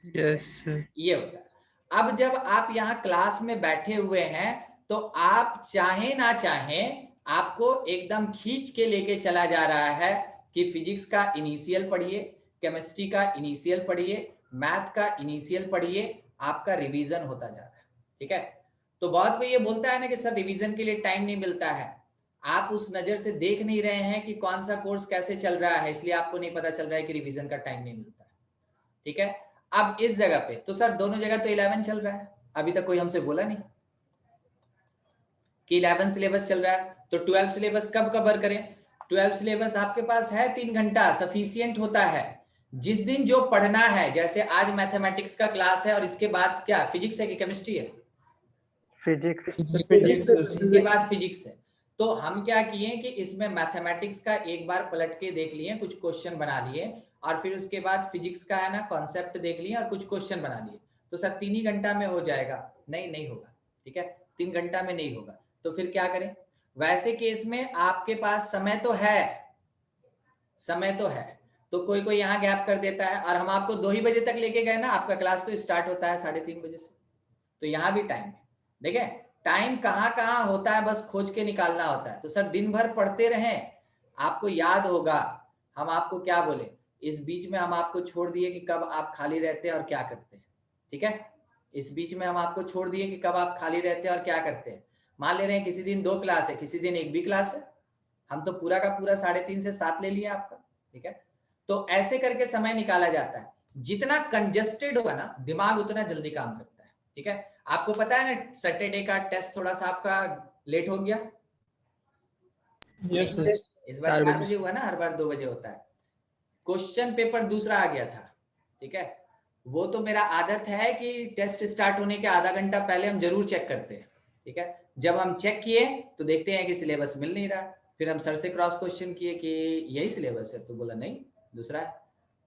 यस सर। ये होता है। अब जब आप यहाँ क्लास में बैठे हुए हैं तो आप चाहे ना चाहे आपको एकदम खींच के लेके चला जा रहा है कि फिजिक्स का इनिशियल पढ़िए, केमिस्ट्री का इनिशियल पढ़िए, मैथ का इनिशियल पढ़िए, आपका रिवीजन होता जा रहा है, ठीक है। तो बहुत कोई ये बोलता है ना कि सर रिवीजन के लिए टाइम नहीं मिलता है, आप उस नजर से देख नहीं रहे हैं कि कौन सा कोर्स कैसे चल रहा है, इसलिए आपको नहीं पता चल रहा है कि रिवीजन का टाइम नहीं मिलता है, ठीक है। अब इस जगह पे तो सर दोनों जगह तो 11 चल रहा है, अभी तक कोई हमसे बोला नहीं कि 11 सिलेबस चल रहा है, तो 12 सिलेबस कब कवर करें? 12 सिलेबस आपके पास है 3 घंटा, सफिशियंट होता है। जिस दिन जो पढ़ना है, जैसे आज मैथमेटिक्स का क्लास है और इसके बाद क्या फिजिक्स है कि केमिस्ट्री है? फिजिक्स इसके बाद फिजिक्स है। तो हम क्या किए कि इसमें मैथमेटिक्स का एक बार पलट के देख लिए, कुछ क्वेश्चन बना लिए, और फिर उसके बाद फिजिक्स का है ना कॉन्सेप्ट देख लिए और कुछ क्वेश्चन बना लिए। तो सर 3 ही घंटा में हो जाएगा? नहीं होगा, ठीक है, 3 घंटा में नहीं होगा। तो फिर क्या करें? वैसे केस में आपके पास समय तो है, तो कोई कोई यहाँ गैप कर देता है, और हम आपको 2 ही बजे तक लेके गए ना, आपका क्लास तो स्टार्ट होता है 3:30 बजे से, तो यहाँ भी टाइम है। देखें टाइम कहाँ होता है, बस खोज के निकालना होता है। तो सर दिन भर पढ़ते रहें, आपको याद होगा हम आपको क्या बोले, इस बीच में हम आपको छोड़ दिए कि कब आप खाली रहते हैं और क्या करते हैं, ठीक है। इस बीच में हम आपको छोड़ दिए कि कब आप खाली रहते हैं और क्या करते हैं। मान ले रहे हैं किसी दिन 2 क्लास है, किसी दिन 1 भी क्लास है, हम तो पूरा का पूरा 3:30 से 7 ले लिया आपका, ठीक है। तो ऐसे करके समय निकाला जाता है। जितना कंजेस्टेड होगा ना दिमाग, उतना जल्दी काम करता है, ठीक है। आपको पता है ना सैटरडे का टेस्ट थोड़ा सा आपका लेट हो गया, यस सर। इस बार 4 बजे हुआ ना, हर बार 2 बजे होता है। क्वेश्चन पेपर दूसरा आ गया था, ठीक है। वो तो मेरा आदत है कि टेस्ट स्टार्ट होने के आधा घंटा पहले हम जरूर चेक करते हैं, ठीक है। जब हम चेक किए तो देखते हैं कि सिलेबस मिल नहीं रहा, फिर हम सर से क्रॉस क्वेश्चन किए कि यही सिलेबस है, तो बोला नहीं दूसरा है।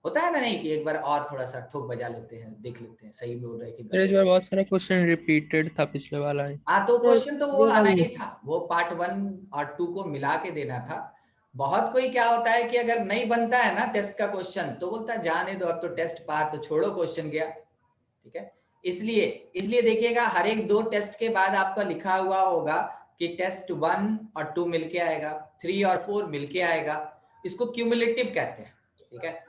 होता है ना नहीं कि एक बार और थोड़ा सा ठोक बजा लेते हैं, देख लेते हैं सही बोल रहे हैं कि इस बार बहुत सारा क्वेश्चन रिपीटेड था पिछले वाला है। हाँ, तो क्वेश्चन तो वो आना ही था, वो पार्ट 1 और 2 को मिला के देना था। बहुत कोई क्या होता है कि अगर नहीं बनता है ना टेस्ट का क्वेश्चन, तो बोलता है जाने दो, अब तो टेस्ट पार, तो छोड़ो क्वेश्चन गया, ठीक है। इसलिए देखिएगा हर एक 2 टेस्ट के बाद आपका लिखा हुआ होगा कि टेस्ट 1 और 2 मिलके आएगा, 3 और 4 मिलके आएगा, इसको क्यूमुलेटिव कहते हैं, ठीक है।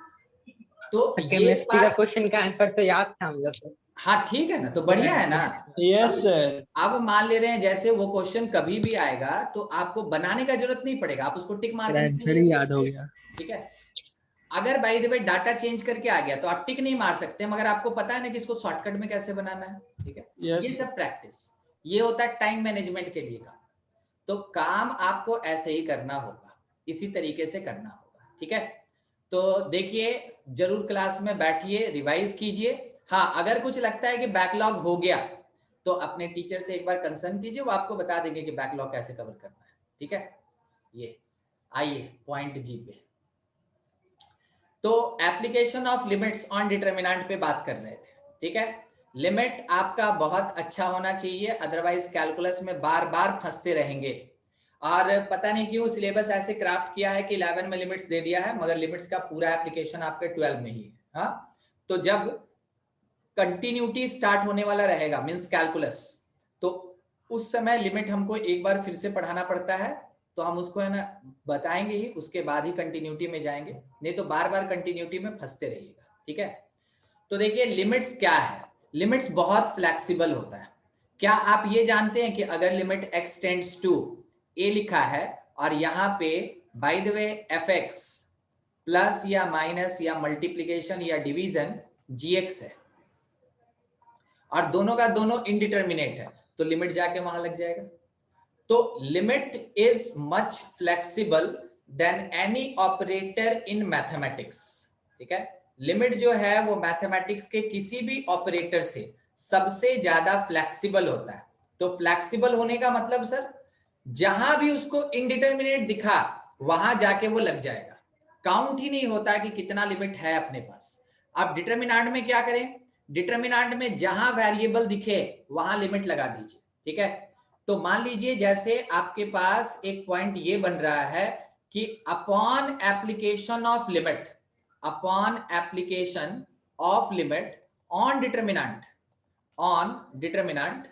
तो केमिस्ट्री का क्वेश्चन का आंसर तो याद था हम लोग को। हाँ ठीक है ना, तो बढ़िया है ना। Yes sir. अब मान ले रहे हैं जैसे वो क्वेश्चन कभी भी आएगा तो आपको बनाने का जरूरत नहीं पड़ेगा, आप उसको टिक मार आंसर ही याद हो गया, ठीक है। अगर bye the way data change करके आ गया तो आप टिक नहीं मार सकते, मगर आपको पता है ना कि इसको शॉर्टकट में कैसे बनाना है, ठीक है। ये सब प्रैक्टिस, ये होता है टाइम मैनेजमेंट के लिए का। तो काम आपको ऐसे ही करना होगा, इसी तरीके से करना होगा, ठीक है। तो देखिए जरूर क्लास में बैठिए, रिवाइज कीजिए। हाँ, अगर कुछ लगता है कि बैकलॉग हो गया तो अपने टीचर से एक बार कंसर्न कीजिए, वो आपको बता देंगे कि बैकलॉग कैसे कवर करना है, ठीक है। ये आइए पॉइंट जी पे, तो application of limits on determinant पे बात कर रहे थे, ठीक है। लिमिट आपका बहुत अच्छा होना चाहिए, अदरवाइज कैलकुलस में बार बार फंसते रहेंगे। और पता नहीं क्यों सिलेबस ऐसे क्राफ्ट किया है कि 11 में लिमिट्स दे दिया है, मगर लिमिट्स का पूरा एप्लीकेशन आपके 12 में ही है। हाँ, तो जब कंटिन्यूटी स्टार्ट होने वाला रहेगा मींस कैलकुलस, तो उस समय लिमिट हमको एक बार फिर से पढ़ाना पड़ता है, तो हम उसको है ना बताएंगे ही, उसके बाद ही कंटिन्यूटी में जाएंगे, नहीं तो बार बार कंटिन्यूटी में फंसते रहिएगा, ठीक है। तो देखिए लिमिट्स क्या है, लिमिट्स बहुत फ्लेक्सिबल होता है। क्या आप ये जानते हैं कि अगर limit x tends to a लिखा है और यहाँ पे by the way fx plus या माइनस या मल्टीप्लीकेशन या डिवीजन gx है और दोनों का दोनों इनडिटर्मिनेट है, तो लिमिट जाके वहां लग जाएगा। तो limit is much flexible then any operator in mathematics, ठीक है। लिमिट जो है वो मैथमेटिक्स के किसी भी ऑपरेटर से सबसे ज्यादा फ्लेक्सिबल होता है। तो फ्लेक्सिबल होने का मतलब सर, जहां भी उसको इनडिटर्मिनेट दिखा वहां जाके वो लग जाएगा, काउंट ही नहीं होता कि कितना लिमिट है अपने पास। अब डिटर्मिनेंट में क्या करें, डिटर्मिनेंट में जहां वेरिएबल दिखे वहां लिमिट लगा दीजिए, ठीक है। तो मान लीजिए जैसे आपके पास एक पॉइंट ये बन रहा है कि upon application of limit, upon application of limit on determinant, on determinant,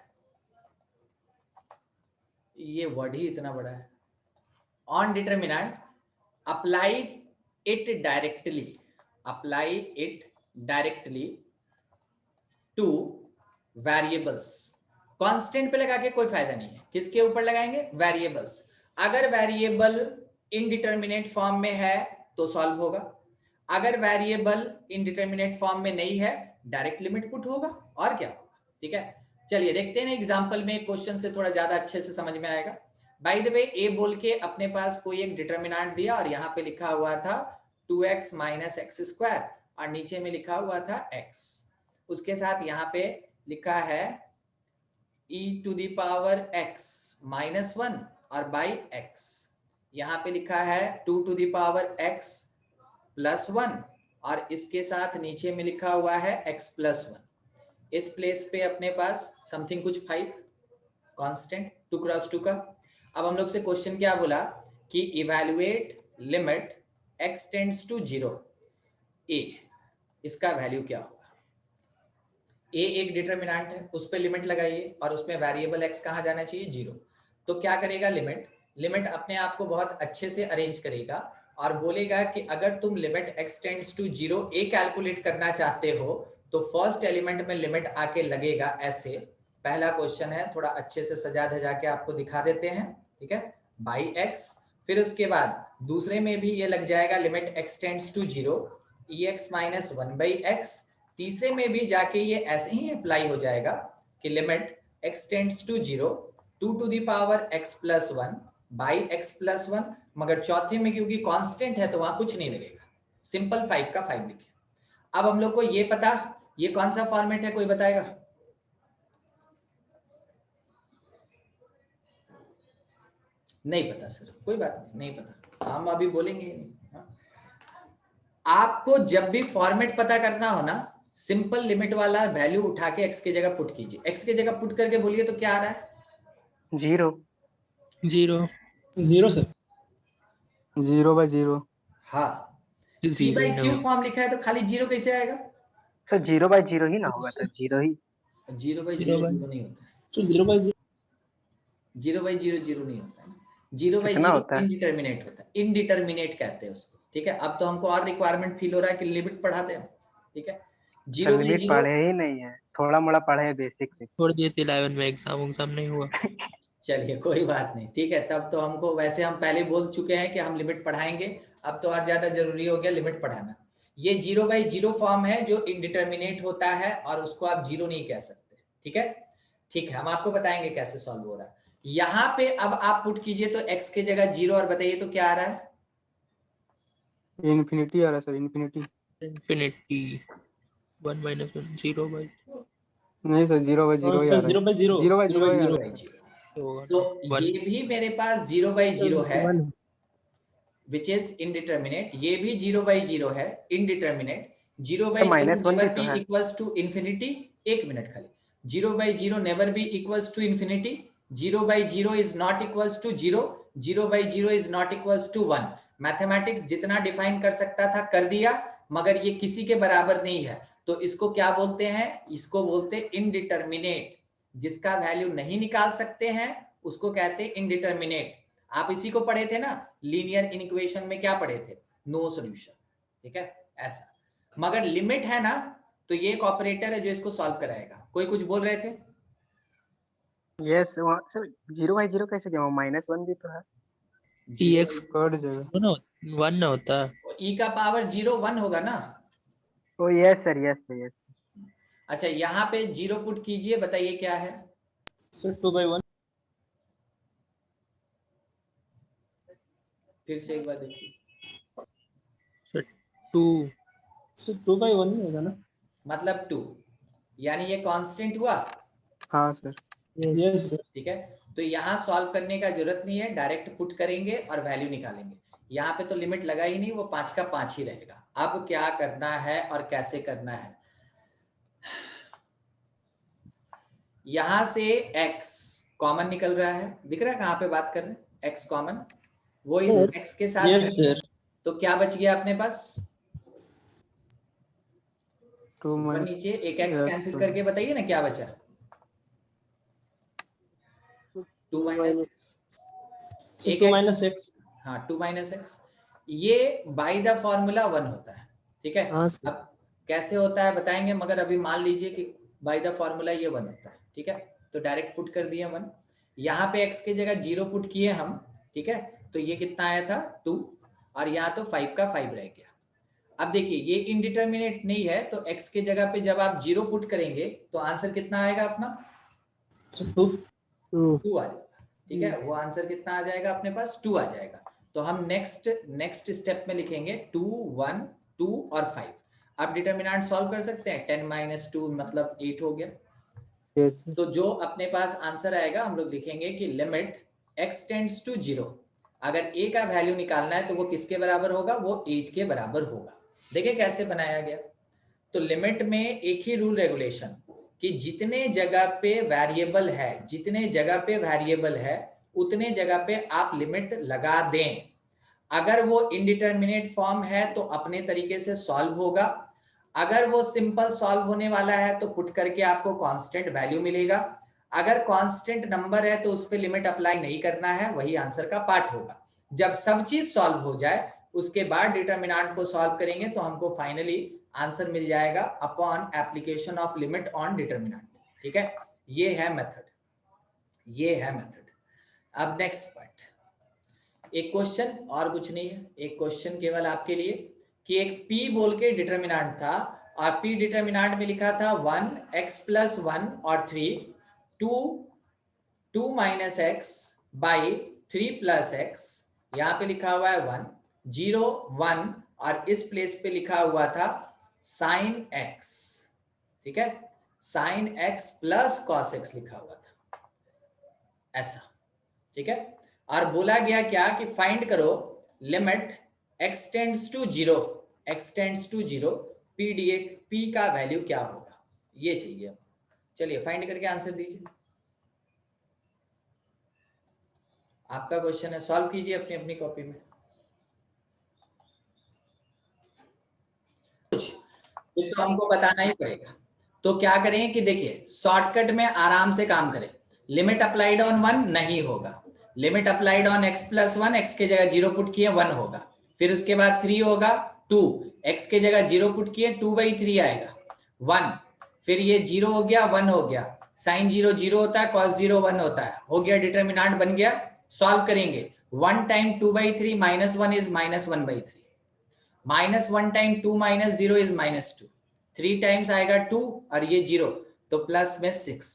ये वर्ड ही इतना बड़ा है, on determinant apply it directly, apply it directly two variables. Constant पे लगा के कोई फायदा नहीं है, किसके ऊपर लगाएंगे, वेरिएबल्स। अगर वेरिएबल इनडिटर्मिनेट फॉर्म में है तो सॉल्व होगा, अगर वेरिएबल इनडिटर्मिनेट फॉर्म में नहीं है डायरेक्ट लिमिट पुट होगा, और क्या होगा, ठीक है। चलिए देखते हैं ना एग्जांपल में, क्वेश्चन से थोड़ा ज्यादा अच्छे से समझ में आएगा। बाय द वे ए बोल के अपने पास कोई एक डिटर्मिनेंट दिया और यहाँ पे लिखा हुआ था 2x माइनस एक्स स्क्वायर और नीचे में लिखा हुआ था x, उसके साथ यहाँ पे लिखा है e to the power x minus 1 और बाई x, यहाँ पे लिखा है 2 to the power x plus 1 और इसके साथ नीचे में लिखा हुआ है x प्लस 1। इस प्लेस पे अपने पास समथिंग कुछ 5 कांस्टेंट 2 क्रॉस 2 का। अब हम लोग से क्वेश्चन क्या बोला कि evaluate limit x tends to 0 a, इसका वैल्यू क्या होगा। a एक डिटर्मिनेंट है, उस पे लिमिट लगाइए और उसमें वेरिएबल x कहाँ जाना चाहिए, 0। तो क्या करेगा लिमिट, लिमिट अपने आप को बहुत अच्छे से अरेंज करेगा और बोलेगा कि अगर तुम limit x tends to 0 a calculate करना चाहते हो तो फर्स्ट एलिमेंट में लिमिट आके लगेगा ऐसे। पहला क्वेश्चन है, थोड़ा अच्छे से सजा धजा के आपको दिखा देते हैं, ठीक है, बाई x। फिर उसके बाद दूसरे में भी ये लग जाएगा limit x tends to 0 ex minus 1 by x। तीसरे में भी जाके ये ऐसे ही अप्लाई हो जाएगा कि limit x tends to 0 2 to the power x plus 1 by x plus 1, मगर चौथे में क्योंकि कांस्टेंट है तो वहां कुछ नहीं लगेगा, सिंपल 5 का 5 लिखे। अब हम लोग को ये पता, ये कौन सा फॉर्मेट है, कोई बताएगा, नहीं पता सर, कोई बात नहीं पता, हम अभी बोलेंगे ही नहीं। आपको जब भी फॉर्मेट पता करना हो ना, सिंपल लिमिट वाला वैल्यू उठा के x की जगह पुट कीजिए, x की जगह पुट करके बोलिए तो क्या आ रहा है, 0 0 सर, 0/0। हाँ, जीरो ही ना क्यू हो। फॉर्म लिखा है तो खाली 0 कैसे आएगा, सर 0/0 ही ना होगा सर, 0 ही। 0/0 नहीं होता है, तो 0/0 0/0 0 नहीं होता है, 0/0 कितना होता है? इनडिटर्मिनेट होता है, इनडिटर्मिनेट कहते हैं उसको, ठीक है। अब तो हमको और रिक्वायरमेंट फील हो रहा है कि लिमिट पढ़ा दें, ठीक है। सर लिमिट पढ़े ही नहीं है, थोड़ा मोड़ा पढ़े है बेसिक से। छोड़ दिए थे 11 में, एग्जाम नहीं हुआ। चलिए कोई बात नहीं, ठीक है। तब तो हमको, वैसे हम पहले बोल चुके हैं कि हम लिमिट पढ़ाएंगे, अब तो और ज्यादा जरूरी हो गया लिमिट पढ़ाना। ये 0/0 फॉर्म है जो इनडिटर्मिनेट होता है और उसको आप 0 नहीं कह सकते, ठीक है। ठीक है, हम आपको बताएंगे कैसे सॉल्व हो रहा है। यहाँ पे अब आप पुट कीजिए तो x की जगह 0 और बताइए तो क्या आ रहा है, इन्फिनिटी आ रहा है सर, इन्फिनिटी। इन्फिनिटी 1 - 1 0/0 नहीं सर, 0/0 ही आ सर रहा है, 0/0 0/0 ही आ रहा है। 0/0। तो ये भी मेरे पास 0/0 है विच इज इनडिटर्मिनेट, ये भी 0/0 है indeterminate. 0/0 never be equals to infinity, एक मिनट खाली, 0/0 never be equals to infinity, 0/0 is not equals to 0, 0/0 is not equals to 1। Mathematics जितना डिफाइन कर सकता था कर दिया, मगर ये किसी के बराबर नहीं है, तो इसको क्या बोलते हैं, इसको बोलते हैं इनडिटर्मिनेट। जिसका वैल्यू नहीं निकाल सकते हैं उसको कहते हैं इनडिटर्मिनेट। आप इसी को पढ़े थे ना, लीनियर इनइक्वेशन में क्या पढ़े थे, नो सॉल्यूशन, ठीक है ऐसा। मगर लिमिट है ना, तो ये एक ऑपरेटर है जो इसको सॉल्व कराएगा। कोई कुछ बोल रहे थे? यस सर, 0/0 कैसे क्या, -1 भी तो है। EX थर्ड जगह 1 होता है। e का पावर 0 1 होगा ना। ओ yes sir, yes sir, yes. अच्छा यहाँ पे 0 पुट कीजिए, बताइए क्या है। सर 2/1। फिर से एक बार देखिए, सर 2 सर 2/1 नहीं होगा ना। मतलब 2, यानी ये कांस्टेंट हुआ। हाँ सर। Yes sir. ठीक है, तो यहाँ सॉल्व करने का जरूरत नहीं है, डायरेक्ट पुट करेंगे और वैल्यू निकालेंगे। यहाँ पे तो लिमिट लगा ही नहीं, वो 5 का 5 ही रहेगा। अब क्या करना है और कैसे करना है, यहां से x कॉमन निकल रहा है, दिख रहा है कहाँ पे बात कर रहे हैं, x कॉमन, वो इस Yes. x के साथ यस सर। तो क्या बच गया अपने पास, 2 ऊपर माइनस नीचे एक x X, कैंसिल करके बताइए ना क्या बचा, 2 माइनस सर 2 - x। हाँ 2 माइनस एक्स, ये बाय द फॉर्मूला 1 होता है। ठीक है, हाँ सर। अब कैसे होता है बताएंगे, मगर अभी मान लीजिए कि बाय द फॉर्मूला ये 1 होता है। ठीक है, तो डायरेक्ट पुट कर दिया 1, यहाँ पे x की जगह 0 पुट किए हम। ठीक है, तो ये कितना आया था 2, और यहाँ तो 5 का 5 रह गया। अब देखिए ये इनडिटर्मिनेट नहीं है, तो x के जगह पे जब आप 0 पुट करेंगे तो आंसर कितना आएगा अपना, सर 2। 2 आ जाएगा। ठीक है, वो आंसर कितना आ जाएगा अपने पास, 2 आ जाएगा। तो हम नेक्स्ट स्टेप में लिखेंगे 2 1 2 और 5। अब डिटर्मिनेंट सॉल्व कर सकते हैं, 10 - 2 मतलब 8 हो गया। Yes sir. तो जो अपने पास आंसर आएगा हम लोग लिखेंगे कि लिमिट x टेंड्स टू 0, अगर a का वैल्यू निकालना है तो वो किसके बराबर होगा, वो 8 के बराबर होगा। देखिए कैसे बनाया गया, तो लिमिट में एक ही रूल रेगुलेशन कि जितने जगह पे वेरिएबल है, जितने जगह पे वेरिएबल है उतने जगह पे आप लिमिट लगा दें। अगर वो इनडिटर्मिनेट फॉर्म है तो अपने तरीके से सॉल्व होगा, अगर वो सिंपल सॉल्व होने वाला है तो पुट करके आपको कांस्टेंट वैल्यू मिलेगा, अगर कांस्टेंट नंबर है तो उस पर लिमिट अप्लाई नहीं करना है, वही आंसर का पार्ट होगा। जब सब चीज सॉल्व हो जाए उसके बाद डिटर्मिनेंट को सॉल्व करेंगे तो हमको फाइनली आंसर मिल जाएगा upon application of limit on determinant. ठीक है, ये है मेथड, ये है मेथड। अब नेक्स्ट पार्ट, एक क्वेश्चन और कुछ नहीं है, एक क्वेश्चन केवल आपके लिए कि एक p बोल के डिटर्मिनेंट था और p डिटर्मिनेंट में लिखा था 1 x + 1 और 3 2 माइनस x बाई 3 + x, यहाँ पे लिखा हुआ है 1 0 1 और इस प्लेस पे लिखा हुआ था sin x। ठीक है, sin x plus cos x लिखा हुआ था ऐसा। ठीक है, और बोला गया क्या कि फाइंड करो limit x tends to 0, x tends to 0 p dx, p का वैल्यू क्या होगा, ये चाहिए। चलिए फाइंड करके आंसर दीजिए। आपका क्वेश्चन है, सॉल्व कीजिए अपनी अपनी कॉपी में। ये तो हमको बताना ही पड़ेगा, तो क्या करें कि देखिए शॉर्टकट में आराम से काम करें। लिमिट अप्लाइड ऑन 1 नहीं होगा, limit applied on x + 1, x के जगह 0 पुट किए 1 होगा, फिर उसके बाद 3 होगा 2, x के जगह 0 पुट किए 2/3 आएगा 1, फिर ये 0 हो गया 1 हो गया, sin 0 0 होता है, cos 0 1 होता है, हो गया डिटर्मिनेंट बन गया। सॉल्व करेंगे 1 time 2/3 -1 is -1/3, -1 time 2 - 0 is -2, 3 times आएगा 2 और ये 0 तो प्लस में 6,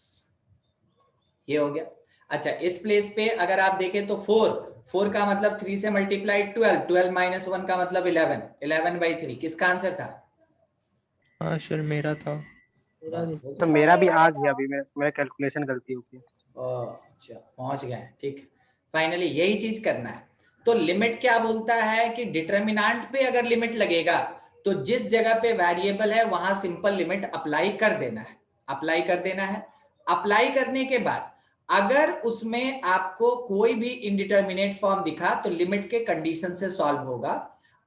ये हो गया। अच्छा इस प्लेस पे अगर आप देखें तो 4 का मतलब 3 से मल्टीप्लाइड 12, 12 - 1 का मतलब 11, 11/3 किसका आंसर था? हाँ सर मेरा था। तो मेरा भी आ गया, अभी मेरा कैलकुलेशन गलती हो गई। अच्छा पहुंच गए, ठीक है। फाइनली यही चीज करना है। तो लिमिट क्या बोलता है कि डिटर्मिनेंट पे अगर लिमिट लगेगा तो जिस जगह पे वेरिएबल है वहां सिंपल लिमिट अप्लाई कर देना है, अप्लाई कर देना है। अप्लाई करने के बाद अगर उसमें आपको कोई भी इनडिटर्मिनेट फॉर्म दिखा तो लिमिट के कंडीशन से सॉल्व होगा,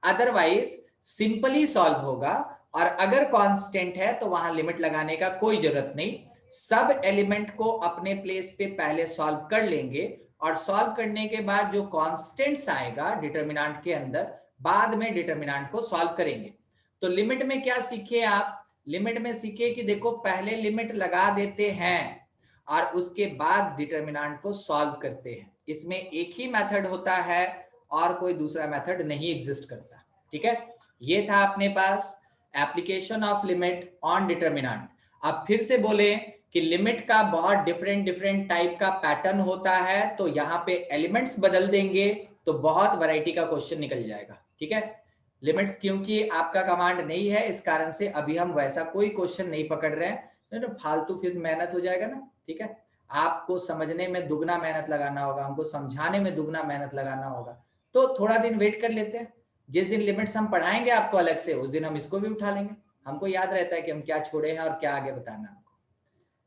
अदरवाइज सिंपली सॉल्व होगा, और अगर कांस्टेंट है तो वहां लिमिट लगाने का कोई जरूरत नहीं, सब एलिमेंट को अपने प्लेस पे पहले सॉल्व कर लेंगे और सॉल्व करने के बाद जो कांस्टेंट्स आएगा डिटरमिनेंट के अंदर, बाद में डिटरमिनेंट को सॉल्व करेंगे। तो लिमिट में क्या सीखे आप? लिमिट में सीखे कि देखो पहले लिमिट लगा देते हैं और उसके बाद डिटरमिनेंट को सॉल्व करते हैं। इसमें एक ही मेथड होता है और कोई दूसरा मेथड नहीं एग्जिस्ट करता। ठीक है, ये था अपने पास application of limit on determinant. अब फिर से बोले कि लिमिट का बहुत डिफरेंट टाइप का पैटर्न होता है, तो यहाँ पे एलिमेंट्स बदल देंगे तो बहुत वैरायटी का क्वेश्चन निकल जाएगा। ठीक है, लिमिट्स क्योंकि आपका कमांड नहीं है, इस कारण से अभी हम वैसा कोई क्वेश्चन नहीं पकड़ रहे हैं, तो फालतू फिर मेहनत हो जाएगा ना। ठीक है, आपको समझने में दुगना मेहनत लगाना होगा, हमको समझाने में दुगना मेहनत लगाना होगा, तो थोड़ा दिन वेट कर लेते हैं। जिस दिन लिमिट्स हम पढ़ाएंगे आपको अलग से, उस दिन हम इसको भी उठा लेंगे। हमको याद रहता है कि हम क्या छोड़े हैं और क्या आगे बताना है हमको।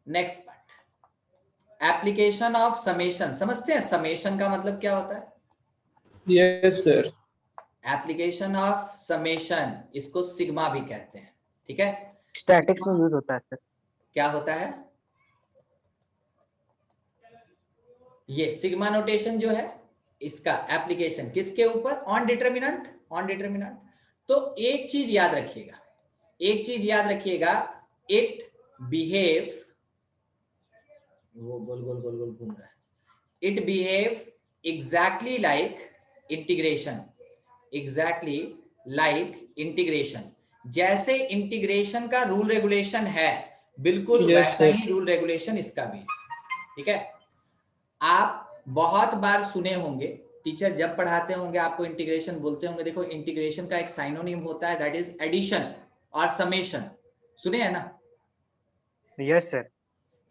Next part, application of summation. समझते हैं समेशन का मतलब क्या होता है? Yes sir. Application of summation, इसको सिग्मा भी कहते हैं। ठीक है, स्टैटिक्स में यूज होता है सर। क्या होता है? ये सिग्मा नोटेशन जो है, इसका एप्लीकेशन किसके ऊपर? On determinant. On determinant. तो एक चीज याद रखिएगा, एक चीज याद रखिएगा, इट बिहेव, वो गोल गोल गोल गोल घूम रहा है, it behave exactly like integration. Exactly like integration, जैसे इंटीग्रेशन का रूल रेगुलेशन है, बिल्कुल Yes, वैसा sir. ही रूल रेगुलेशन इसका भी है। ठीक है, आप बहुत बार सुने होंगे, टीचर जब पढ़ाते होंगे आपको इंटीग्रेशन बोलते होंगे। देखो इंटीग्रेशन का एक साइनोनिम होता है, दैट इज एडिशन और समेशन। सुने हैं ना? Yes sir.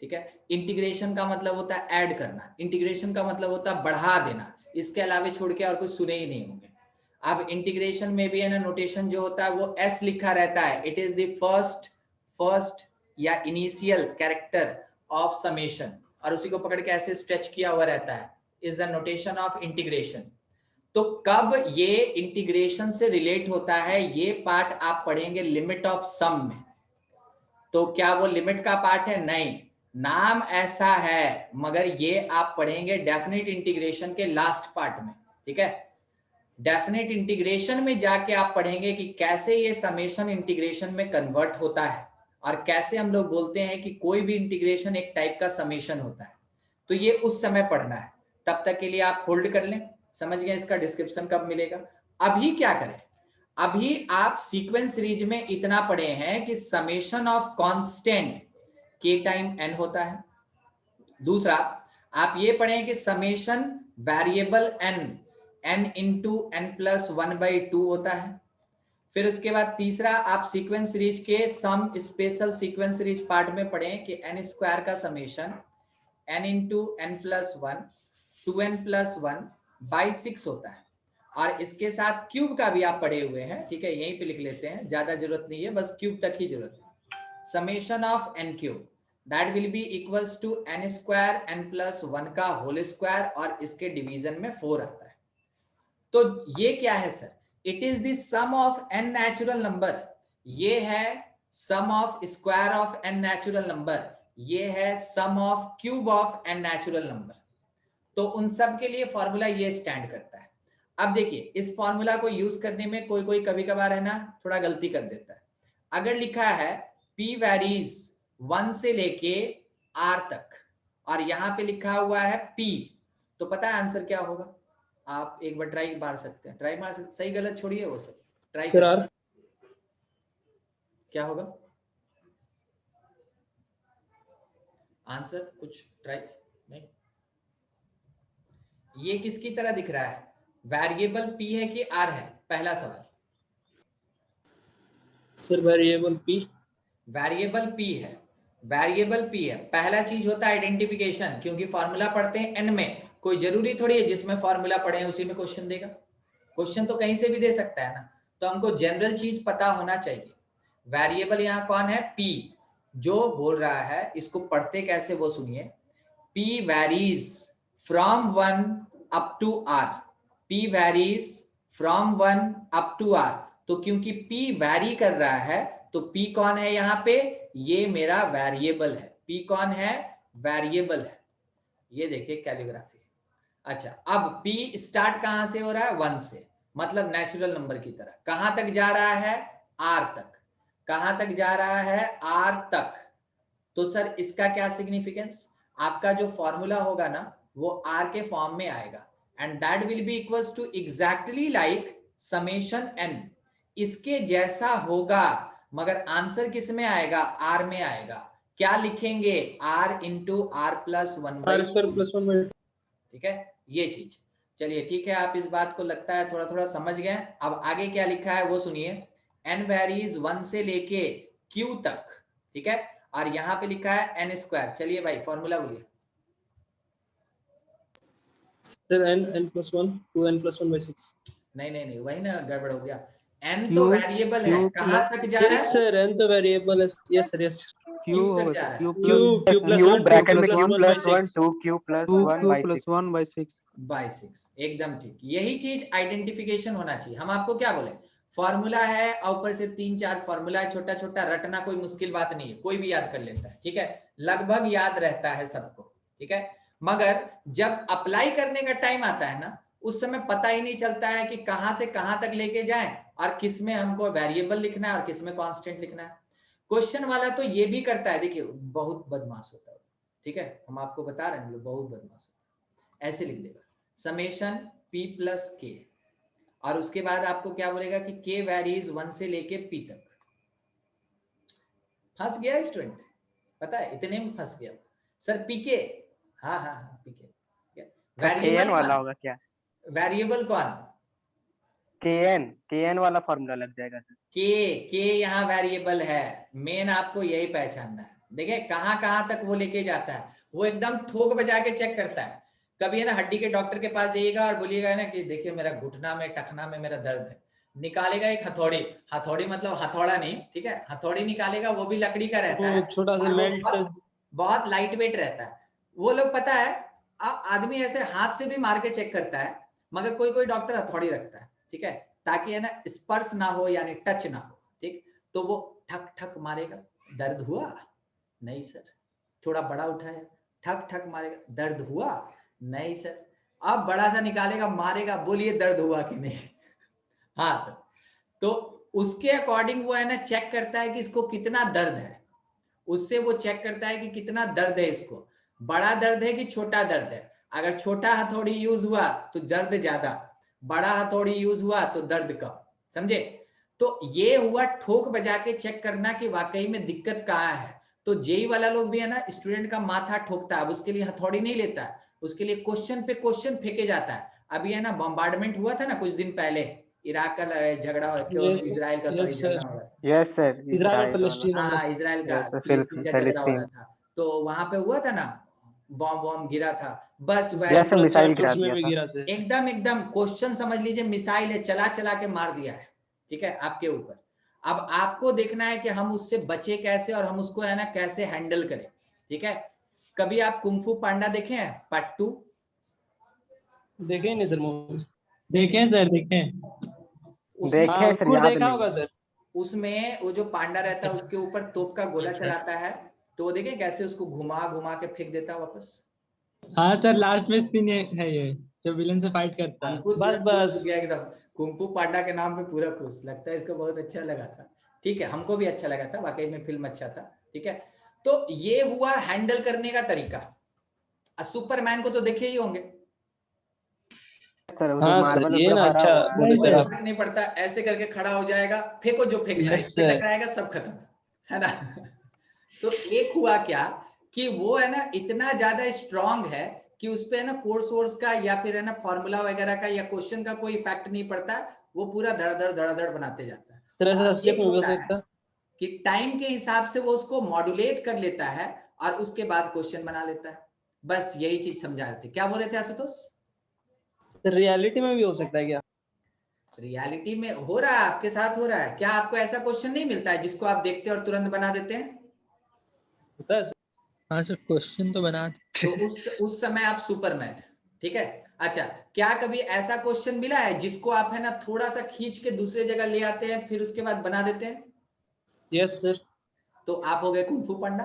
ठीक है, इंटीग्रेशन का मतलब होता है ऐड करना, इंटीग्रेशन का मतलब होता है बढ़ा देना, इसके अलावा छोड़ के और कुछ सुने ही नहीं होंगे। अब इंटीग्रेशन में भी है ना, नोटेशन जो होता है वो एस लिखा रहता है। इट इज द फर्स्ट या इनिशियल कैरेक्टर ऑफ समेशन, और उसी को पकड़ के ऐसे स्ट्रेच किया हुआ रहता है, is the notation of integration. तो कब ये इंटीग्रेशन से रिलेट होता है, ये पार्ट आप पढ़ेंगे लिमिट ऑफ सम में। तो क्या वो लिमिट का पार्ट है? नहीं, नाम ऐसा है, मगर ये आप पढ़ेंगे डेफिनेट इंटीग्रेशन के लास्ट पार्ट में। ठीक है, डेफिनेट इंटीग्रेशन में जाके आप पढ़ेंगे कि कैसे ये समेशन इंटीग्रेशन में कन्वर्ट होता है और कैसे हम लोग बोलते हैं कि कोई भी इंटीग्रेशन एक टाइप का समेशन होता है। तो ये उस समय पढ़ना है, तब तक के लिए आप होल्ड कर लें। समझ गए? इसका डिस्क्रिप्शन कब मिलेगा? अभी क्या करें, अभी आप सीक्वेंस सीरीज में इतना पढ़े हैं कि समेशन ऑफ कांस्टेंट के टाइम n होता है। दूसरा आप ये पढ़ें कि summation variable n into n+1/2 होता है। फिर उसके बाद तीसरा आप सीक्वेंस सीरीज के some special sequence series part में पढ़ें कि n स्क्वायर का summation n into n+1 2n+1/6 होता है। और इसके साथ क्यूब का भी आप पढ़े हुए हैं। ठीक है, यहीं पे लिख लेते हैं, ज्यादा जरूरत नहीं है, बस क्यूब तक ही जरूरत है। Summation of n cube that will be equals to n square n+1 का होल स्क्वायर, और इसके डिवीजन में 4 आता है। तो ये क्या है sir? It is the sum of n natural number. ये है sum of square of n natural number, ये है sum of cube of n natural number. तो उन सब के लिए फॉर्मूला ये स्टैंड करता है। अब देखिए, इस फॉर्मूला को यूज करने में कोई कभी कभार है ना थोड़ा गलती कर देता है। अगर लिखा है p वैरीज 1 से लेके r तक, और यहां पे लिखा हुआ है p, तो पता है आंसर क्या होगा? आप एक बार ट्राई मार सकते हैं, ट्राई मार सकते, सही गलत छोड़िए वो सब, ट्राई सर आर क्या होगा आंसर? कुछ ट्राई नहीं। ये किसकी तरह दिख रहा है? वेरिएबल p है कि r है? पहला सवाल। Sir variable p। Variable p है, वेरिएबल p है। पहला चीज होता है आइडेंटिफिकेशन, क्योंकि फॉर्मूला पढ़ते हैं n में, कोई जरूरी थोड़ी है जिसमें फॉर्मूला पढ़े हैं उसी में क्वेश्चन देगा। क्वेश्चन तो कहीं से भी दे सकता है ना, तो हमको जनरल चीज पता होना चाहिए। वेरिएबल यहाँ कौन है? p। जो बोल रहा है इसको पढ़ते कैसे वो सुनिए। p varies from 1 up to r, p varies from 1 up to r। तो क्योंकि p वैरी कर रहा है, तो p कौन है यहाँ पे? ये मेरा वेरिएबल है। P कौन है? वेरिएबल है। ये देखिए कैलिग्राफी। अच्छा, अब P स्टार्ट कहां से हो रहा है? 1 से, मतलब नेचुरल नंबर की तरह। कहां तक जा रहा है? R तक। कहां तक जा रहा है? R तक। तो सर इसका क्या सिग्निफिकेंस? आपका जो फॉर्मूला होगा ना वो R के फॉर्म में आएगा, and that will be equals to exactly like summation n। इसके जैसा होगा, मगर आंसर किस में आएगा? R में आएगा। क्या लिखेंगे? R into R plus 1/2। ठीक है, ये चीज। चलिए ठीक है, आप इस बात को लगता है थोड़ा थोड़ा समझ गए। अब आगे क्या लिखा है वो सुनिए। n वेरीज 1 से लेके q तक, ठीक है, और यहाँ पे लिखा है n स्क्वायर। चलिए भाई फॉर्मूला बोलिए। Sir, n plus 1, 2n plus 1 by 6. नहीं, वही ना गड़बड़ हो गया। n Q- तो वेरिएबल है, Q कहाँ तक जा रहा Yes, है? sir, n the variable is. Yes, sir, yes. Q Q तक होगा जा सर, रहा है। Q Q, plus Q plus U 1, bracket 2Q में plus Q 1 by plus 1 6. 2Q plus 2 1 Q by plus 1 by 6। By 6, एकदम ठीक। यही चीज आइडेंटिफिकेशन होना चाहिए। हम आपको क्या बोले, फॉर्मूला है और ऊपर से 3-4 फॉर्मूला है, छोटा छोटा, रटना कोई मुश्किल बात नहीं है, कोई भी याद कर लेता है, ठीक है, लगभग याद रहता है सबको, ठीक है। मगर जब अप्लाई करने का टाइम आता है ना, उस समय पता ही नहीं चलता है कि कहां से कहां तक लेके जाएं और किस में हमको वेरिएबल लिखना है और किस में कांस्टेंट लिखना है। क्वेश्चन वाला तो ये भी करता है, देखिए बहुत बदमाश होता है, ठीक है, हम आपको बता रहे हैं लोग बहुत बदमाश होता है। ऐसे लिख देगा समेशन p प्लस k, और उसके बाद आपको क्या बोलेगा कि k वैरीज 1 से लेके p तक। फंस गया स्टूडेंट, पता है, इतने में फंस गया सर। pk, हाँ pk। KN वाला होगा क्या? वेरिएबल कौन? KN वाला फॉर्मूला लग जाएगा सर। के यहाँ वेरिएबल है, मेन आपको यही पहचानना है। देखिए कहां कहां तक वो लेके जाता है, वो एकदम ठोक बजा के चेक करता है। कभी है ना हड्डी के डॉक्टर के पास जाइएगा और बोलिएगा ना कि देखिए मेरा घुटना में टखना में मेरा दर्द है, निकालेगा एक हथौड़ी, हथौड़ी मतलब हथौड़ा नहीं, ठीक है, हथौड़ी निकालेगा, वो भी लकड़ी का रहता है, छोटा सा और वो मेल्ट। बहुत लाइट वेट रहता है। वो लोग पता है आदमी ऐसे हाथ से भी मार के चेक करता है, मगर कोई कोई डॉक्टर हथौड़ी रखता है, ठीक है, ताकि है ना स्पर्श ना हो, यानी टच ना हो, ठीक। तो वो ठक ठक मारेगा, दर्द हुआ? नहीं सर। थोड़ा बड़ा उठाया, ठक ठक मारेगा, दर्द हुआ? नहीं सर। अब बड़ा सा निकालेगा, मारेगा, बोलिए दर्द हुआ कि नहीं? हाँ सर। तो उसके अकॉर्डिंग वो है ना चेक करता है कि इसको कितना दर्द है, उससे वो चेक करता है कि कितना दर्द है इसको, बड़ा दर्द है कि छोटा दर्द है। अगर छोटा हथौड़ी यूज हुआ तो दर्द ज्यादा, बड़ा हथौड़ी यूज हुआ तो दर्द कम, समझे? तो ये हुआ ठोक बजा के चेक करना कि वाकई में दिक्कत कहाँ है। तो जेई वाला लोग भी है ना स्टूडेंट का माथा ठोकता है, उसके लिए हथौड़ी नहीं लेता है, उसके लिए क्वेश्चन पे क्वेश्चन फेंके जाता है। अभी है ना बम्बार्डमेंट हुआ था ना कुछ दिन पहले, इराक का झगड़ा, इजराइल का, सॉरी झगड़ा हो रहा था। Yes sir, Israel Palestine. हाँ इजराइल का, Yes, sir, फिलिस्तीन का झगड़ा हो रहा फिलिस्तीन। था, तो वहां पे हुआ था ना, बॉम्ब गिरा था, बस Yes, वैसे sir, मिसाइल गिरा उसमें दिया भी था। गिरा से। एकदम क्वेश्चन समझ लीजिए, मिसाइल है, चला चला के मार दिया है, ठीक है, आपके ऊपर। अब आपको देखना है कि हम उससे बचे कैसे और हम उसको है ना कैसे हैंडल करें, ठीक है। कभी आप कुंफू पांडा देखे हैं पार्ट 2? देखे ही नहीं सर मूवी। देखें सर, देखें। उसमें हाँ, देखे सर, उसको याद देखा नहीं। होगा सर। उसमें वो जो पांडा रहता है उसके ऊपर तोप का गोला चलाता है, तो वो देखें कैसे उसको घुमा घुमा के फेंक देता है वापस। हाँ सर, लास्ट में सीन है ये, जो विलन से फाइट करता है। अंकुर बस, पूरा बस। खुश हो गया एकदम, कुंफू पांडा के नाम पे पूरा खुश, लगता है इसको बहुत अच्छा लगा था। ठीक है, हमको भी अच्छा लगा था, वाकई में फिल्म अच्छा था, ठीक है। तो ये हुआ हैंडल करने का तरीका। सुपरमैन को तो देखे ही होंगे। सर वो जो हाँ सर, मार्बल ये ऊपर ना भरा अच्छा हुआ है। बोले सर आप। फर्क नहीं पड़ता, ऐसे करके खड़ा हो जाएगा, फेंको जो फेंकना है, Yes, इस पे sir. टकराएगा, सब खत्म, है ना। तो एक हुआ क्या कि वो है ना इतना ज्यादा स्ट्रांग है कि उस पे है ना कोर्स वोर्स का या फिर है ना फॉर्मूला वगैरह का या क्वेश्चन का कोई इफेक्ट नहीं पड़ता, वो पूरा धड़ाधड़ बनाते जाता है। सर ऐसा और असलियत एक में हो होता है सकता। कि टाइम के हिसाब से वो उसको मॉड्यूलेट कर लेता है और उसके बाद क्वेश्चन बना लेता है। बस यही चीज समझा रहे थे। क्या बोल रहे थे आशुतोष? सर रियलिटी में भी हो सकता है क्या? रियलिटी में हो रहा है, आपके साथ हो रहा है क्या? आपको ऐसा क्वेश्चन नहीं मिलता है जिसको आप देखते और तुरंत बना देते हैं? होता है सर। हाँ सर, क्वेश्चन तो बना तो उस समय आप सुपरमैन, ठीक है। अच्छा, क्या कभी ऐसा क्वेश्चन मिला है जिसको आप है ना थोड़ा सा खींच के दूसरे जगह ले आते हैं फिर उसके बाद बना देते हैं? Yes sir. तो आप हो गए कुंफू पांडा।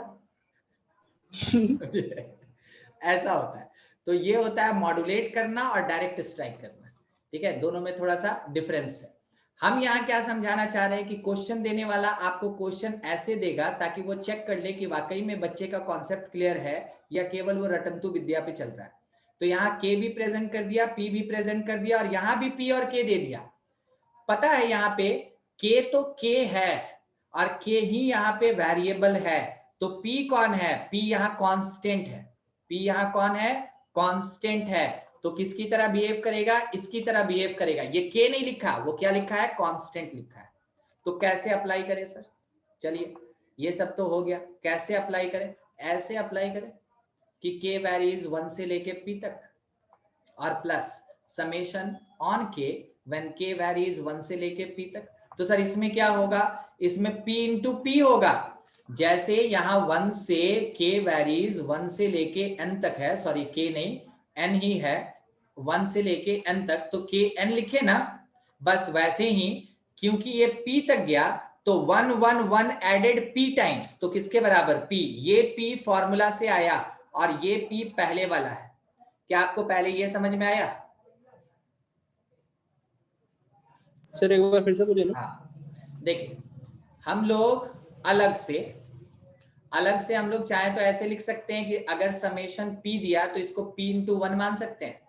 ऐसा होता है। तो ये होता है मॉड्यूलेट करना और डायरेक्ट स्ट्राइक करना, ठीक है, दोनों में थोड़ा सा डिफरेंस है। हम यहाँ क्या समझाना चाह रहे हैं कि क्वेश्चन देने वाला आपको क्वेश्चन ऐसे देगा ताकि वो चेक कर ले कि वाकई में बच्चे का कॉन्सेप्ट क्लियर है या केवल वो रटंतु विद्या पे चल रहा है। तो यहाँ के भी प्रेजेंट कर दिया, पी भी प्रेजेंट कर दिया और यहाँ भी पी और के दे दिया। पता है यहाँ पे के तो के है और के ही यहाँ पे वेरिएबल है, तो पी कौन है? पी यहाँ कांस्टेंट है। पी यहाँ कौन है? कांस्टेंट है। तो किसकी तरह बिहेव करेगा? इसकी तरह बिहेव करेगा। ये के नहीं लिखा, वो क्या लिखा है? कांस्टेंट लिखा है। तो कैसे अप्लाई करें सर? चलिए ये सब तो हो गया, कैसे अप्लाई करें? ऐसे अप्लाई करें कि के वैरीज 1 से लेके पी तक और प्लस समेशन ऑन के व्हेन के वैरीज 1 से लेके पी तक। तो सर इसमें क्या होगा? इसमें p इंटू पी होगा। जैसे यहाँ 1 से k वैरीज 1 से लेके n तक है, सॉरी k नहीं n ही है, 1 से लेके n तक, तो k n लिखे ना, बस वैसे ही क्योंकि ये p तक गया तो 1 1 1 एडेड p टाइम्स, तो किसके बराबर? p। ये p फॉर्मूला से आया और ये p पहले वाला है। क्या आपको पहले ये समझ में आया? सर एक बार फिर से बोलिए ना। हाँ देखिए, हम लोग अलग से हम लोग चाहे तो ऐसे लिख सकते हैं कि अगर समेशन p दिया तो इसको p इंटू 1 मान सकते हैं।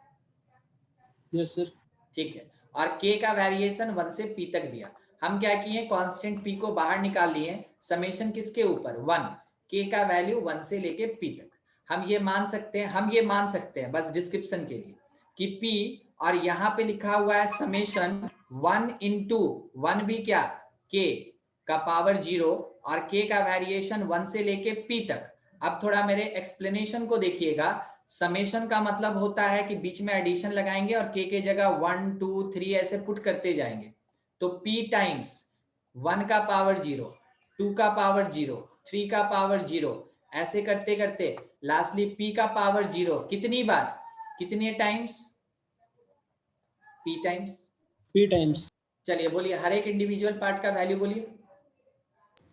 Yes sir. ठीक है, और k का वेरिएशन 1 से p तक दिया। हम क्या किए? कांस्टेंट p को बाहर निकाल लिए, समेशन किसके ऊपर? 1, k का वैल्यू 1 से लेके p तक। हम ये मान सकते हैं बस डिस्क्रिप्शन के लिए कि p और यहाँ पे लिखा हुआ है समेशन 1 इंटू 1 भी क्या? k का पावर 0 और k का वेरिएशन 1 से लेके p तक। अब थोड़ा मेरे एक्सप्लेनेशन को देखिएगा। समेशन का मतलब होता है कि बीच में एडिशन लगाएंगे और k के जगह 1 2 3 ऐसे पुट करते जाएंगे। तो p टाइम्स 1 का पावर 0, 2 का पावर 0, 3 का पावर 0, ऐसे करते करते लास्टली p का पावर 0 कितनी बार, कितने times? p times. p times. चलिए बोलिए, हर एक इंडिविजुअल पार्ट का वैल्यू बोलिए।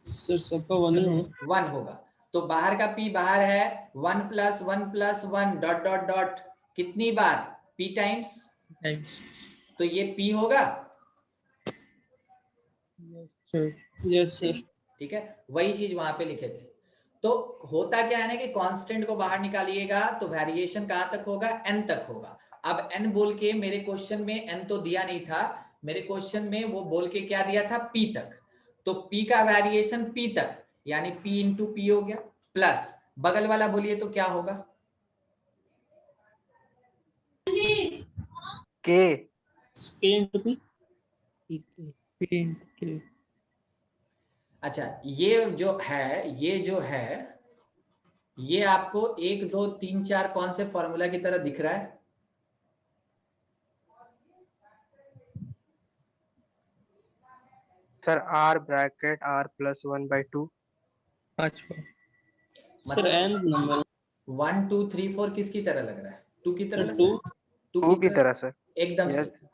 सर सबका 1 ही होगा। 1 होगा, तो बाहर का p बाहर है, 1 plus 1 plus 1 dot dot dot कितनी बार? p times. तो ये p होगा। Yes sir. ठीक है, वही चीज वहां पे लिखे थे। तो होता क्या है ना कि कांस्टेंट को बाहर निकालिएगा तो वेरिएशन कहां तक होगा? n तक होगा। अब n बोल के मेरे क्वेश्चन में n तो दिया नहीं था, मेरे क्वेश्चन में वो बोल के क्या दिया था? p तक। तो p का वेरिएशन p तक यानी p इंटू पी हो गया, प्लस बगल वाला बोलिए तो क्या होगा? के इंटू पी। अच्छा, ये जो है ये आपको 1 2 3 4 कौन से फॉर्मूला की तरह दिख रहा है? Sir r bracket r plus 1/2। Sir n number 1 2 3 4 किसकी तरह लग रहा है? 2 की तरह लग 2 रहा है? 2 की तरह सर। एकदम Yes. सही,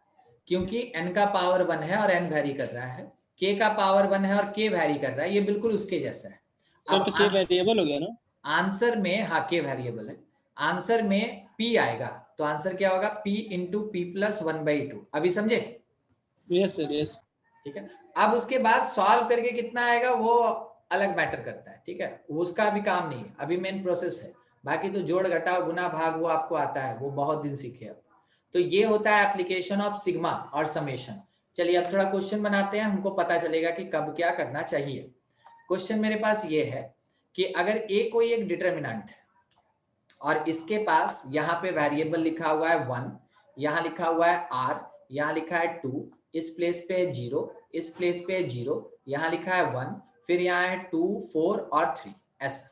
क्योंकि n का पावर 1 है और n वैरी कर रहा है, k का पावर 1 है और k वैरी कर रहा है, ये बिल्कुल उसके जैसा है। सर तो k वेरिएबल हो गया ना? आंसर में, हाँ k वेरिएबल है, आंसर में p आएगा, तो आंसर क्या होगा? p into P plus 1/2। अभी समझे? Yes sir yes. ठीक है, अब उसके बाद सॉल्व करके कितना आएगा वो अलग मैटर करता है। ठीक है, उसका भी काम नहीं है, अभी मेन प्रोसेस है। बाकी तो जोड़ घटाव गुना भाग वो आपको आता है, वो बहुत दिन सीखे अब। तो ये होता है एप्लीकेशन ऑफ सिग्मा और समेशन। चलिए अब थोड़ा क्वेश्चन बनाते हैं, हमको पता चलेगा कि कब क्या करना चाहिए। क्वेश्चन मेरे पास ये है कि अगर a कोई एक डिटर्मिनेंट है और इसके पास यहाँ पे वेरिएबल लिखा हुआ है 1, यहाँ लिखा हुआ है r, यहाँ लिखा है 2, इस प्लेस पे 0, इस प्लेस पे 0, यहाँ लिखा है 1, फिर यहाँ है 2 4 और 3 ऐसा।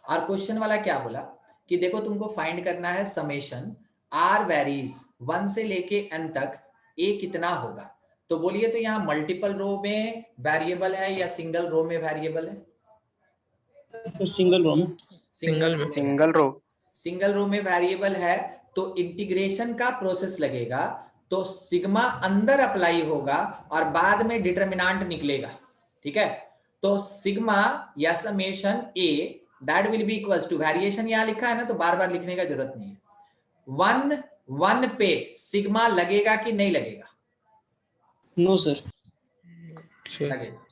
और क्वेश्चन वाला क्या बोला कि देखो तुमको फाइंड करना है समेशन r वैरीज 1 से लेके n तक a कितना होगा। तो बोलिए तो यहाँ मल्टीपल रो में वेरिएबल है या सिंगल रो में वेरिएबल है? सर सिंगल रो में। सिंगल रो में वेरिएबल है तो इंटीग्रेशन का प्रोसेस लगेगा, तो सिग्मा अंदर अप्लाई होगा और बाद में डिटरमिनेंट निकलेगा। ठीक है, तो सिग्मा या summation a that will be equals to, variation यहाँ लिखा है ना तो बार बार लिखने का जरूरत नहीं है, 1 पे सिग्मा लगेगा कि नहीं लगेगा? No sir. लगेगा।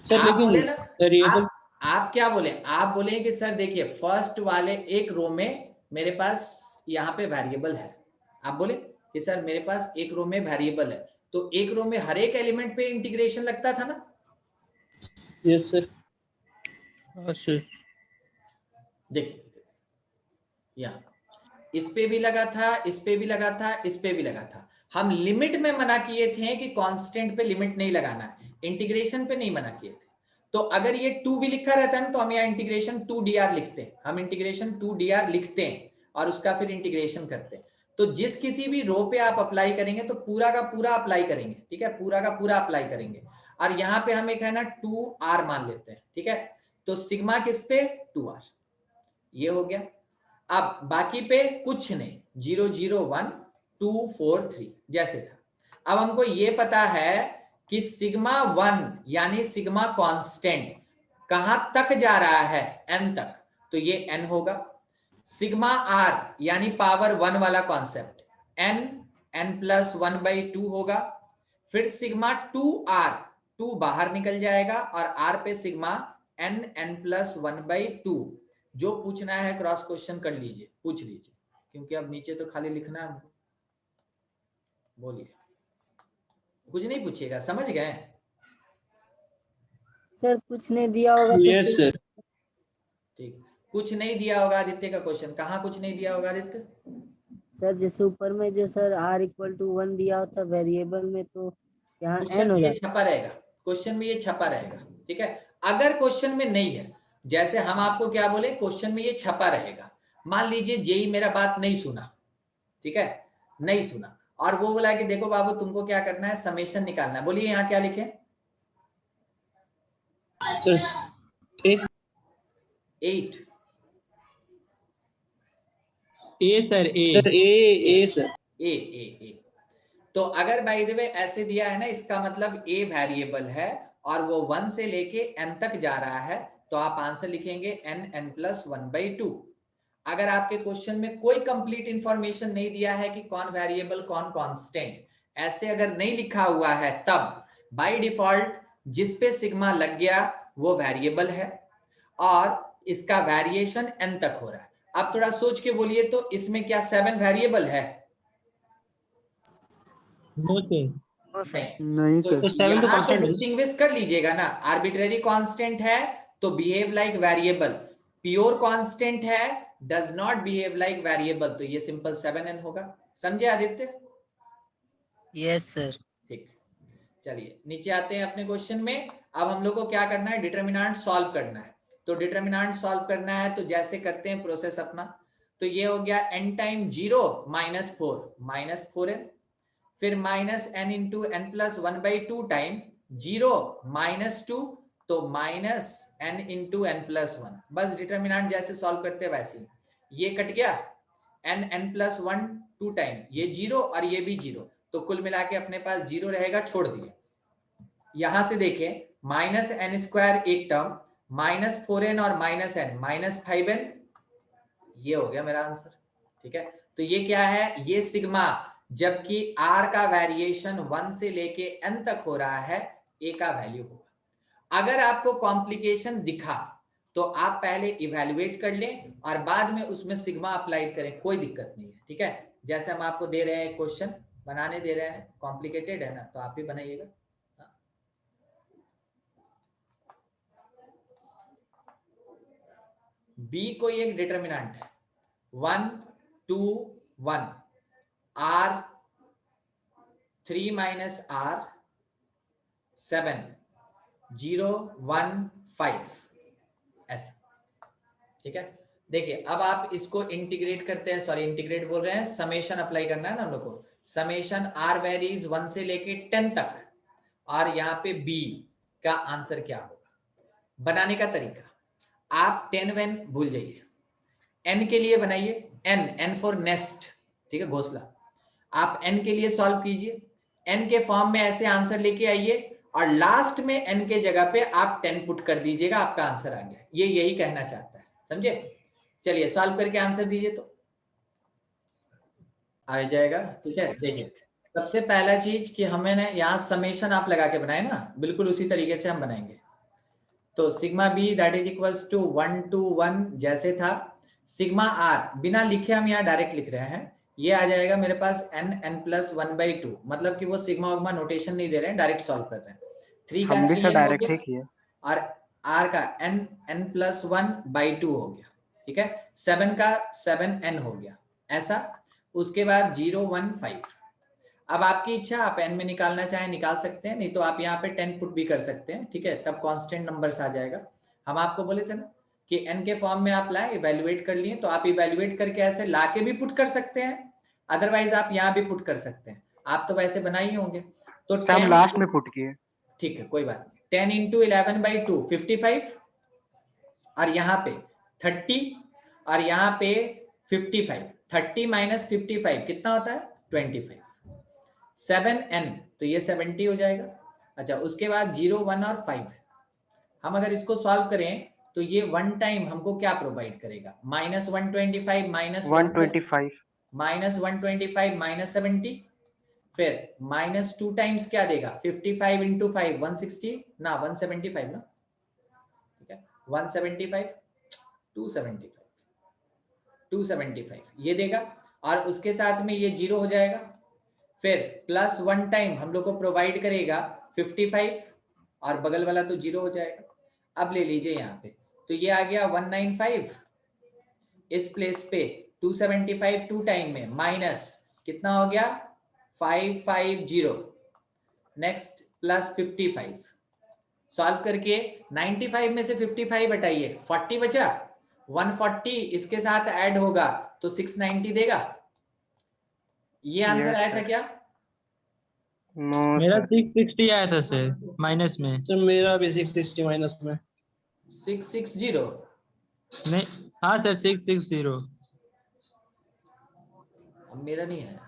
Sir आप बोले लेकिन ना, वेरिएबल आप क्या बोले? आप बोले कि सर देखिए फर्स्ट वाले एक रो में मेरे पास यहाँ पे वेरिएबल है, आप बोले कि सर मेरे पास एक रो में वेरिएबल है, तो एक रो में हर एक एलिमेंट पे इंटीग्रेशन लगता था ना? Yes sir. देखिए यहाँ इस पे भी लगा था, इस पे भी लगा था, इस पे भी लगा था। हम लिमिट में मना किए थे कि कांस्टेंट पे लिमिट नहीं लगाना है, इंटीग्रेशन पे नहीं मना किए थे। तो अगर ये 2 भी लिखा रहता है ना तो हम यहाँ इंटीग्रेशन 2dr लिखते हैं, हम इंटीग्रेशन 2dr लिखते हैं और उसका फिर इंटीग्रेशन करते हैं। तो जिस किसी भी रो पे आप अप्लाई करेंगे तो पूरा का पूरा अप्लाई करेंगे, ठीक है, पूरा का पूरा अप्लाई करेंगे। और यहाँ पे हम एक है ना 2r मान लेते हैं, ठीक है, तो सिग्मा किस पे? 2r, ये हो गया। अब बाकी पे कुछ नहीं, 0 0 1 2 4 3 जैसे था। अब हमको ये पता है कि सिग्मा 1 यानी सिग्मा कांस्टेंट कहां तक जा रहा है? n तक, तो ये n होगा। सिग्मा r यानी पावर 1 वाला कॉन्सेप्ट n प्लस 1/2 होगा। फिर सिग्मा 2r, 2 बाहर निकल जाएगा और r पे सिग्मा n प्लस 1/2। जो पूछना है क्रॉस क्वेश्चन कर लीजिए, पूछ लीजिए, क्योंकि अब नीचे तो खाली लिखना है हमको। बोलिए, कुछ नहीं पूछिएगा, समझ गए? सर कुछ नहीं दिया होगा तो यस सर। ठीक, कुछ नहीं दिया होगा आदित्य का क्वेश्चन, कहाँ कुछ नहीं दिया होगा आदित्य? सर जैसे ऊपर में जो सर r=1 दिया होता वेरिएबल में, तो यहाँ क्वेश्चन n हो में ये जाता। छपा रहेगा, क्वेश्चन में ये छपा रहेगा, ठीक है। अगर क्वेश्चन में नहीं है, जैसे हम आपको क्या बोले, क्वेश्चन में ये छपा रहेगा। मान लीजिए जेई मेरा बात नहीं सुना, ठीक है, नहीं सुना, और वो बोला कि देखो बाबू तुमको क्या करना है, समेशन निकालना है। बोलिए यहाँ क्या लिखे? सर 8 ए सर, ए सर ए सर ए। तो अगर बाय द वे ऐसे दिया है ना, इसका मतलब ए वेरिएबल है और वो 1 से लेके n तक जा रहा है, तो आप आंसर लिखेंगे n प्लस 1/2। अगर आपके क्वेश्चन में कोई कंप्लीट इंफॉर्मेशन नहीं दिया है कि कौन वेरिएबल कौन कांस्टेंट, ऐसे अगर नहीं लिखा हुआ है, तब बाय डिफॉल्ट जिस पे सिग्मा लग गया वो वेरिएबल है और इसका वेरिएशन n तक हो रहा है। अब थोड़ा सोच के बोलिए तो इसमें क्या 7 वेरिएबल है? नो सर, नहीं तो सर। 7 तो यहाँ तो कांस्टेंट है। डिस्टिंग्विश कर लीजिएगा ना, आर्बिट्रेरी कांस्टेंट है तो behave like variable, pure constant है does not behave like variable, तो ये सिंपल 7n होगा। समझे आदित्य? Yes sir. ठीक, चलिए नीचे आते हैं अपने क्वेश्चन में। अब हम लोग को क्या करना है, डिटरमिनेंट सॉल्व करना है। तो डिटरमिनेंट सॉल्व करना है तो जैसे करते हैं प्रोसेस अपना, तो ये हो गया n टाइम 0 -4 -4n, फिर minus n into n plus 1/2 time 0 -2, तो minus n into n plus 1। बस डिटरमिनेंट जैसे सॉल्व करते हैं वैसे ही, ये कट गया n प्लस 1 2 टाइम, ये 0 और ये भी 0, तो कुल मिला के अपने पास 0 रहेगा, छोड़ दिए। यहां से देखें -n² एक टर्म, -4n और -n -5n, ये हो गया मेरा आंसर, ठीक है। तो ये क्या है, ये सिग्मा, जबकि r का वेरिएशन 1 से लेके n तक हो रहा है, a का वैल्यू होगा। अगर आपको कॉम्प्लिकेशन दिखा तो आप पहले इवैल्यूएट कर लें और बाद में उसमें सिग्मा अप्लाइड करें, कोई दिक्कत नहीं है, ठीक है। जैसे हम आपको दे रहे हैं क्वेश्चन बनाने दे रहे हैं, कॉम्प्लिकेटेड है ना, तो आप भी बनाइएगा। b कोई एक डिटरमिनेंट है, 1 2 1, r 3 minus r 7 0 1 5, ऐसा, ठीक है। देखिए अब आप इसको इंटीग्रेट करते हैं, सॉरी इंटीग्रेट बोल रहे हैं, समेशन अप्लाई करना है ना हम लोग को। समेशन r वेरीज 1 से लेके 10 तक, और यहाँ पे b का आंसर क्या होगा। बनाने का तरीका, आप 10 वन भूल जाइए, n के लिए बनाइए, n फॉर नेस्ट, ठीक है, घोंसला। आप n के लिए सॉल्व कीजिए, n के फॉर्म में ऐसे आंसर लेके आइए और लास्ट में n के जगह पे आप 10 पुट कर दीजिएगा, आपका आंसर आ गया। ये यही कहना चाहता है, समझे? चलिए सॉल्व करके आंसर दीजिए तो आ जाएगा। ठीक है, देखिए सबसे पहला चीज कि हमें ना यहाँ समेशन आप लगा के बनाए ना, बिल्कुल उसी तरीके से हम बनाएंगे। तो sigma B that is equals to 1 to 1 जैसे था, सिग्मा आर बिना लिखे हम यहाँ डायरेक्ट लिख रहे हैं, ये आ जाएगा मेरे पास n+1/2, मतलब कि वो सिग्मा उग्मा नोटेशन नहीं दे रहे हैं, डायरेक्ट सॉल्व कर रहे हैं। 3 का हम भी 3n सर हो डायरेक्ट गया ही किए। और r का n+1/2 हो गया। ठीक है, 7 का 7n हो गया ऐसा। उसके बाद 0 1 5। अब आपकी इच्छा, आप n में निकालना चाहें निकाल सकते हैं, नहीं तो आप यहाँ पे 10 पुट भी कर सकते हैं। ठीक है, तब कांस्टेंट नंबर्स आ जाएगा। हम आपको बोले थे ना कि n के फॉर्म में आप लाए, इवेल्युएट कर लिए, तो आप इवेल्युएट करके ऐसे ला के भी पुट कर सकते हैं, अदरवाइज आप यहाँ भी पुट कर सकते हैं। आप तो वैसे बनाए ही होंगे, तो हम लास्ट में पुट किए। ठीक है, कोई बात नहीं। 10 × 11/2 55, और यहाँ पे 30, और यहाँ पे 55। 30 - 55 कितना होता है? 25। 7n तो ये 70 हो जाएगा। अच्छा, उसके बाद 0 1 और 5, हम अगर इसको सॉल्व करें तो ये वन टाइम हमको क्या प्रोवाइड करेगा? -125 125 -125 -70, फिर -2 टाइम्स क्या देगा? 55 × 5 160 ना 175 ना, ठीक है 175 275 ये देगा, और उसके साथ में ये 0 हो जाएगा। फिर +1 टाइम हम लोग को प्रोवाइड करेगा 55, और बगल वाला तो 0 हो जाएगा। अब ले लीजिए यहाँ पे, तो ये आ गया 195, इस प्लेस पे 275 2 टाइम में माइनस कितना हो गया? 550, नेक्स्ट +55। सॉल्व करके 95 में से 55 हटाइए, 40 बचा। 140 इसके साथ ऐड होगा तो 690 देगा। ये आंसर आया था क्या? नो मेरा सर। 660 आया था सर, माइनस में। सर मेरा भी 660 माइनस में। 660 नहीं, हाँ सर 660। अब मेरा नहीं है।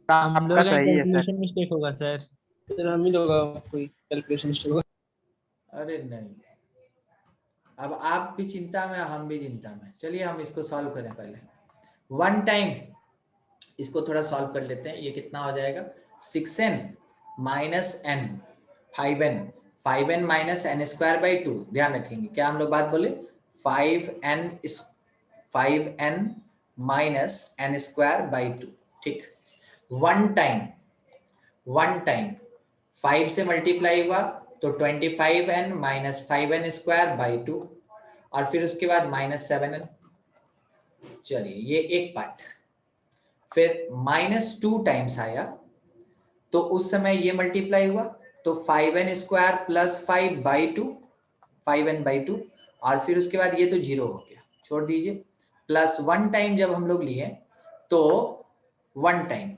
हम लोग आपका का सही है सर। कैलकुलेशन मिस्टेक होगा सर। सर हम ही लोग का कोई कैलकुलेशन मिस्टेक होगा। अरे नहीं, अब आप भी चिंता में, हम भी चिंता में। चलिए हम इसको सॉल्व करें पहले। वन टाइम इसको थोड़ा सॉल्व कर लेते हैं। ये कितना हो जाएगा? 6n - n 5n 5n - n²/2। ध्यान रखेंगे क्या हम लोग बात बोले? 5n - n²/2। ठीक, वन टाइम 5 से मल्टीप्लाई हुआ तो 25n - 5n²/2, और फिर उसके बाद -7n। चलिए ये एक पार्ट। फिर -2 टाइम्स आया तो उस समय ये मल्टीप्लाई हुआ तो 5n² + 5/2 5n/2, और फिर उसके बाद ये तो 0 हो गया, छोड़ दीजिए। +1 टाइम जब हम लोग लिए तो 1 टाइम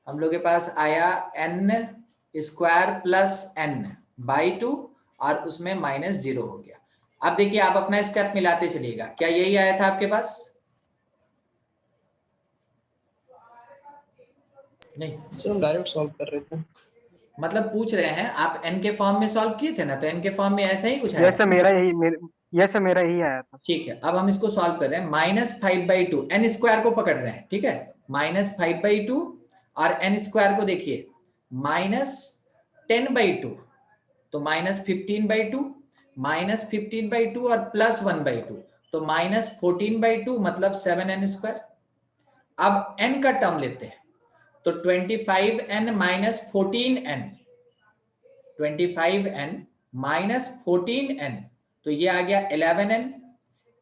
हम लोग के पास आया n² + n/2, और उसमें -0 हो गया। अब देखिए आप अपना स्टेप मिलाते चलिएगा। क्या यही आया था आपके पास? नहीं, सर हम डायरेक्ट सॉल्व कर रहे थे। मतलब पूछ रहे हैं आप n के फॉर्म में सॉल्व किए थे ना, तो n के फॉर्म में ऐसा ही कुछ आया यस सर, मेरा यही आया था। ठीक है, अब हम इसको सॉल्व कर रहे हैं। -5/2 n² को पकड़ रहे हैं, ठीक है -5/2, और n² को देखिए -10/2, तो -15/2 -15/2 और +1/2, तो -14/2 मतलब 7n²। अब n का टर्म लेते हैं तो 25n - 14n 25n - 14n, तो ये आ गया 11n।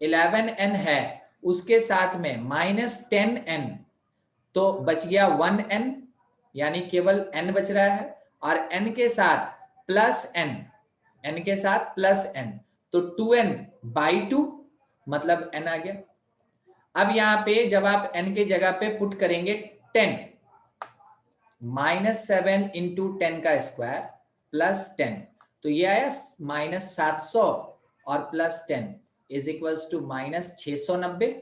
11n है, उसके साथ में -10n, तो बच गया 1n, यानी केवल n बच रहा है, और n के साथ +n, n के साथ +n, तो 2n/2 मतलब n आ गया। अब यहां पे जब आप n के जगह पे पुट करेंगे 10, -7 × 10 का स्क्वायर +10, तो ये आया -700 और +10 इज इक्वल्स टू -690।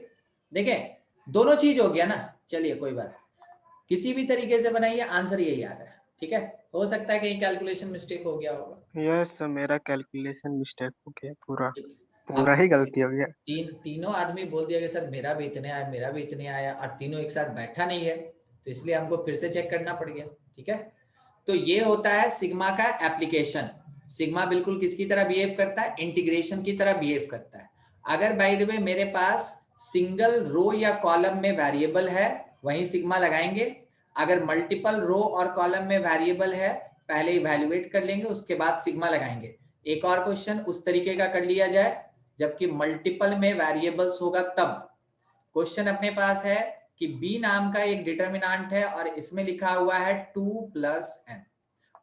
देखें दोनों चीज हो गया ना। चलिए कोई बात, किसी भी तरीके से बनाइए, आंसर यही आ रहा है। ठीक है, हो सकता है कहीं कैलकुलेशन मिस्टेक हो गया होगा। यस मेरा कैलकुलेशन मिस्टेक हो गया, पूरा अब ही गलती हो गया। तीनों आदमी बोल दिया कि सर मेरा भी इतने आया, मेरा भी इतने आया, और तीनों एक साथ बैठा नहीं है, तो इसलिए हमको फिर से चेक करना पड़ गया। ठीक है, तो ये होता है सिग्मा का एप्लीकेशन। सिग्मा बिल्कुल किसकी तरह बिहेव करता है? इंटीग्रेशन की तरह बिहेव करता है। अगर बाय द वे मेरे पास सिंगल रो या कॉलम में वेरिएबल है, वहीं सिग्मा लगाएंगे। अगर मल्टीपल रो और कॉलम में वेरिएबल है, पहले इवैल्यूएट कर लेंगे, उसके बाद सिग्मा लगाएंगे। एक और क्वेश्चन उस तरीके का कर लिया जाए जबकि मल्टीपल में वेरिएबल्स होगा तब। क्वेश्चन अपने पास है कि b नाम का एक डिटर्मिनेंट है और इसमें लिखा हुआ है 2 + n,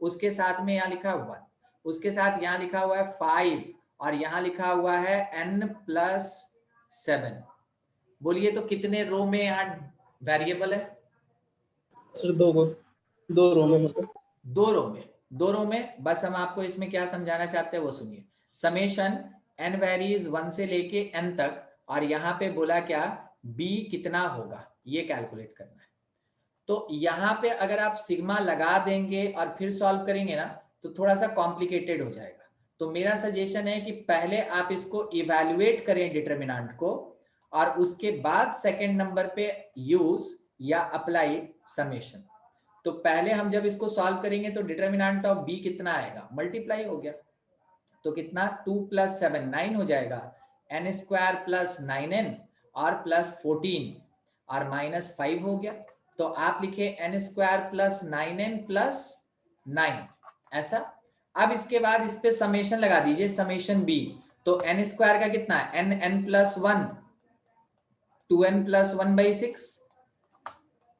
उसके साथ में यहाँ लिखा हुआ 1, उसके साथ यहाँ लिखा हुआ है 5 और यहाँ लिखा हुआ है n + 7। बोलिए तो कितने रो में यहाँ वेरिएबल है? सर दो रो में, मतलब दो रो में। बस हम आपको इसमें क्या समझाना चाहते हैं वो सुनिए। समेशन n वेरीज 1 से लेके n तक, और यहाँ पे बोला क्या b कितना होगा ये कैलकुलेट करना है। तो यहाँ पे अगर आप सिग्मा लगा देंगे और फिर सॉल्व करेंगे ना तो थोड़ा सा कॉम्प्लिकेटेड हो जाएगा। तो मेरा सजेशन है कि पहले आप इसको इवैल्यूएट करें डिटरमिनेंट को, और उसके बाद सेकंड नंबर पे यूज या अप्लाई समेशन। तो पहले हम जब इसको सॉल्व करेंगे तो डिटरमिनेंट ऑफ b कितना आएगा, मल्टीप्लाई हो गया तो कितना 2 + 7 9 हो जाएगा, n² + 9n और +14 और -5 हो गया। तो आप लिखे n² + 9n + 9 ऐसा। अब इसके बाद इस पे समेशन लगा दीजिए, समेशन b। तो n² का कितना है n + 1 2n + 1/6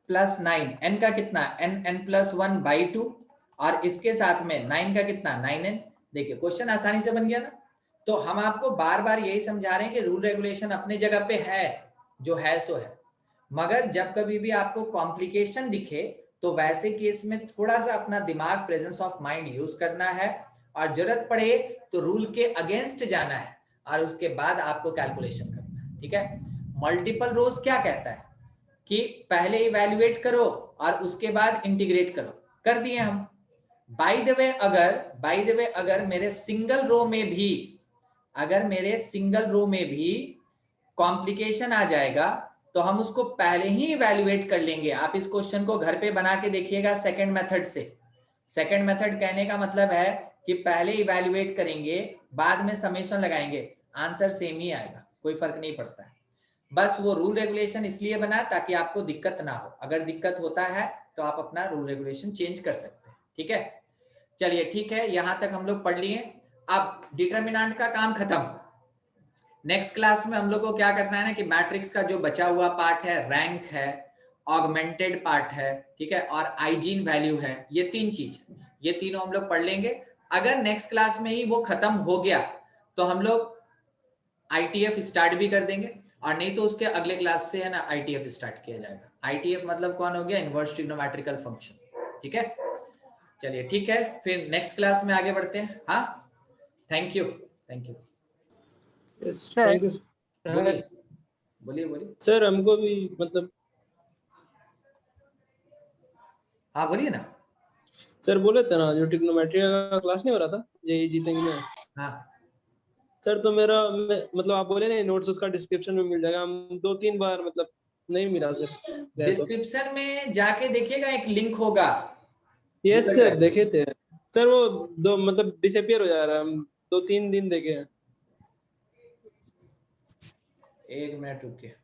+ 9, n का कितना n + 1/2 और इसके साथ में 9 का कितना 9n। देखिए क्वेश्चन आसानी से बन गया ना। तो हम आपको बार बार यही समझा रहे हैं कि रूल रेगुलेशन अपने जगह पे है, जो है सो है, मगर जब कभी भी आपको कॉम्प्लिकेशन दिखे तो वैसे केस में थोड़ा सा अपना दिमाग, प्रेजेंस ऑफ माइंड यूज करना है, और जरूरत पड़े तो रूल के अगेंस्ट जाना है और उसके बाद आपको कैलकुलेशन करना है। ठीक है, मल्टीपल रोज क्या कहता है कि पहले इवैल्यूएट करो और उसके बाद इंटीग्रेट करो, कर दिए हम। बाय द वे अगर मेरे सिंगल रो में भी कॉम्प्लिकेशन आ जाएगा तो हम उसको पहले ही इवैल्यूएट कर लेंगे। आप इस क्वेश्चन को घर पे बना के देखिएगा सेकंड मेथड से। सेकंड मेथड कहने का मतलब है कि पहले इवैल्यूएट करेंगे, बाद में समेशन लगाएंगे, आंसर सेम ही आएगा, कोई फर्क नहीं पड़ता है। बस वो रूल रेगुलेशन इसलिए बना ताकि आपको दिक्कत ना हो। अगर दिक्कत होता है तो आप अपना रूल रेगुलेशन चेंज कर सकते हैं। ठीक है, चलिए ठीक है, यहां तक हम लोग पढ़ लिए। अब डिटरमिनेंट का काम खत्म। नेक्स्ट क्लास में हम लोग को क्या करना है ना कि मैट्रिक्स का जो बचा हुआ पार्ट है, रैंक है, ऑगमेंटेड पार्ट है, ठीक है, और आइजीन वैल्यू है, ये 3 चीज, ये तीनों हम लोग पढ़ लेंगे। अगर नेक्स्ट क्लास में ही वो खत्म हो गया तो हम लोग ITF स्टार्ट भी कर देंगे, और नहीं तो उसके अगले क्लास से है ना ITF स्टार्ट किया जाएगा। ITF मतलब कौन हो गया? Inverse trigonometrical function. ठीक है, चलिए ठीक है, फिर नेक्स्ट क्लास में आगे बढ़ते हैं। हाँ, thank you. Yes thank you. बोलिए सर हमको भी मतलब, हाँ बोलिए ना। सर बोले थे ना जो ट्रिग्नोमेट्री का क्लास नहीं हो रहा था, यही जीतेंगे में। हाँ सर तो मतलब आप बोले नहीं नोट्स उसका डिस्क्रिप्शन में मिल जाएगा, हम 2-3 बार मतलब नहीं मिला सर। डिस्क्रिप्शन में जाके देखिएगा, एक लिंक होगा। यस सर देखे थे सर, वो दो मतलब डिसअपियर हो जा रहा है, हम 2-3 दिन देखे हैं। 1 मिनट रुकिए।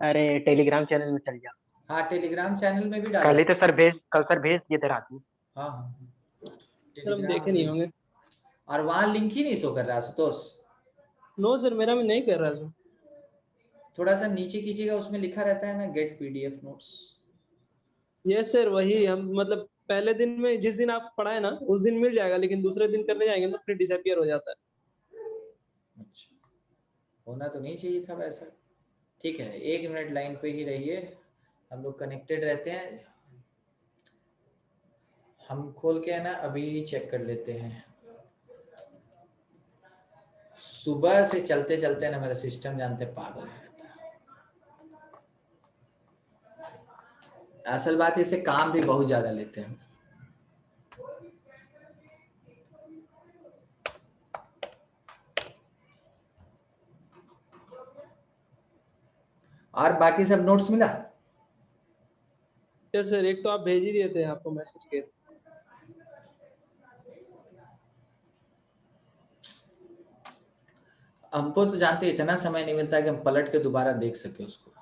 अरे टेलीग्राम चैनल में चल जा। हाँ टेलीग्राम चैनल में भी डाला। कल सर भेज दिए थे रात में। हाँ सर हम देखे नहीं होंगे, और वहां लिंक ही नहीं शो कर रहा आशुतोष। नो सर मेरा में नहीं कर रहा सर। थोड़ा सा नीचे कीजिएगा, उसमें लिखा रहता है ना get PDF notes. Yes sir वही, हम मतलब पहले दिन में जिस दिन आप पढ़ाए ना उस दिन मिल जाएगा, लेकिन दूसरे दिन करने जाएंगे तो फिर डिसअपियर हो जाता है। अच्छा, होना तो नहीं चाहिए था वैसा। ठीक है, 1 मिनट लाइन पे ही रहिए, हम लोग कनेक्टेड रहते हैं। हम खोल के है ना अभी चेक कर लेते हैं। सुबह से चलते चलते ना मेरा सिस्टम जानते पागल हो जाता है। असल बात है, इसे काम भी बहुत ज्यादा लेते हैं। और बाकी सब नोट्स मिला? यस सर, एक तो आप भेज ही दिए थे, आपको मैसेज किए थे। हमको तो जानते इतना समय नहीं मिलता कि हम पलट के दोबारा देख सके उसको।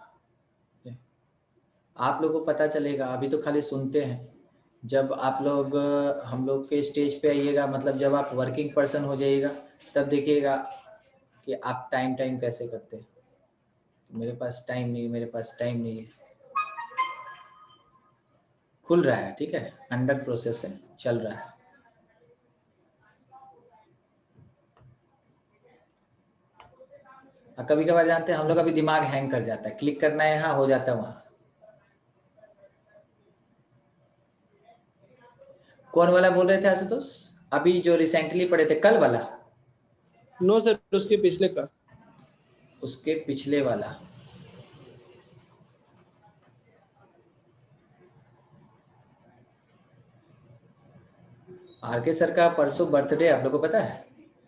आप लोगों को पता चलेगा, अभी तो खाली सुनते हैं। जब आप लोग हम लोग के स्टेज पे आइएगा, मतलब जब आप वर्किंग पर्सन हो जाइएगा, तब देखिएगा कि आप टाइम कैसे करते हैं। मेरे पास टाइम नहीं, मेरे पास टाइम नहीं है। खुल रहा है, ठीक है, अंडर प्रोसेस है, चल रहा है। कभी कभार जानते हैं हम लोग का भी दिमाग हैंग कर जाता है, क्लिक करना है यहाँ, हो जाता है वहां। कौन वाला बोल रहे थे आशुतोष? अभी जो रिसेंटली पढ़े थे, कल वाला? नो सर, उसके पिछले क्लास। उसके पिछले वाला। आरके सर का परसों बर्थडे, आप लोगों को पता है?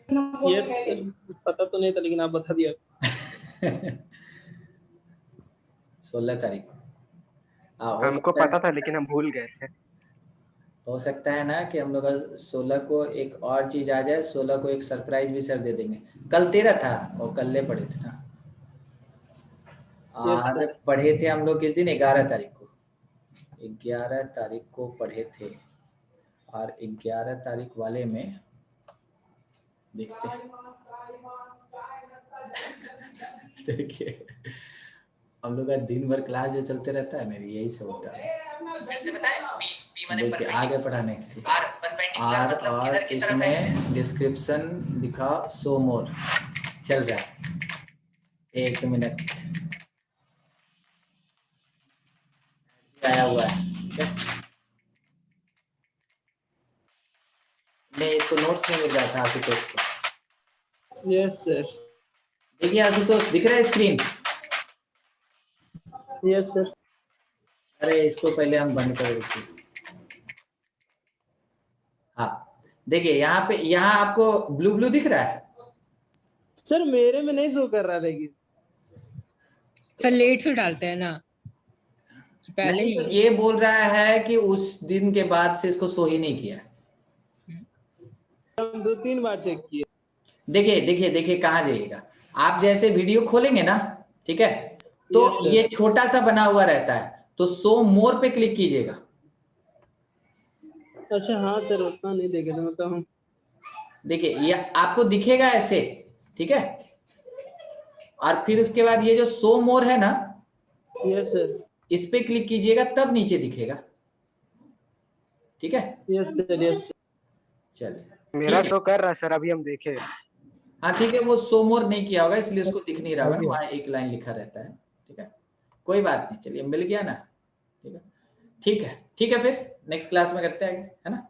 यस सर, पता तो नहीं था लेकिन आप बता दिया। 16 तारीख को। हो हमको सकता पता है, था लेकिन हम भूल गए थे। हो सकता है ना कि हम लोग 16 को एक और चीज आ जाए, 16 को एक सरप्राइज भी सर दे देंगे। कल 13 था और कल ले पढ़े थे ना। Yes, और sir. पढ़े थे हम लोग किस दिन? 11 तारीख को। 11 तारीख को पढ़े थे, और 11 तारीख वाले में देखते हैं। देखिए हम लोग का दिन भर क्लास जो चलते रहता है ना, यही सब होता है। फिर से बताएं, देखिए आगे पढ़ाने के लिए आर, और इसमें डिस्क्रिप्शन दिखा, सो मोर चल रहा है। 1 मिनट आया हुआ है, ठीक है? नहीं, इसको नोट्स नहीं मिल रहा था आशुतोष को। Yes sir. देखिए आशुतोष, दिख रहा है स्क्रीन? Yes sir. अरे इसको पहले हम बंद कर देते। हाँ देखिए यहाँ पे, यहाँ आपको ब्लू ब्लू दिख रहा है? सर मेरे में नहीं शो कर रहा, लेकिन सर लेट से डालते हैं ना, पहले नहीं, ही। ये बोल रहा है कि उस दिन के बाद से इसको सो ही नहीं किया। हम 2-3 बार चेक किए। देखिए देखिए देखिए, कहाँ जाइएगा आप? जैसे वीडियो खोलेंगे ना, ठीक है, तो Yes, sir. ये छोटा सा बना हुआ रहता है, तो सो मोर पे क्लिक कीजिएगा। अच्छा हाँ सर, उतना नहीं देखे थे, मतलब हम। देखिए ये आपको दिखेगा ऐसे, ठीक है, और फिर उसके बाद ये जो सो मोर है ना, यस सर। इस पे क्लिक कीजिएगा, तब नीचे दिखेगा, ठीक है? Yes sir, yes. चलिए मेरा ठीक है। तो कर रहा है सर, अभी हम देखे। हाँ ठीक है, वो सो मोर नहीं किया होगा इसलिए उसको दिख नहीं रहा होगा, वहाँ एक लाइन लिखा रहता है, ठीक है, कोई बात नहीं। चलिए मिल गया ना, ठीक है, ठीक है, ठीक है, फिर नेक्स्ट क्लास में करते हैं, है ना?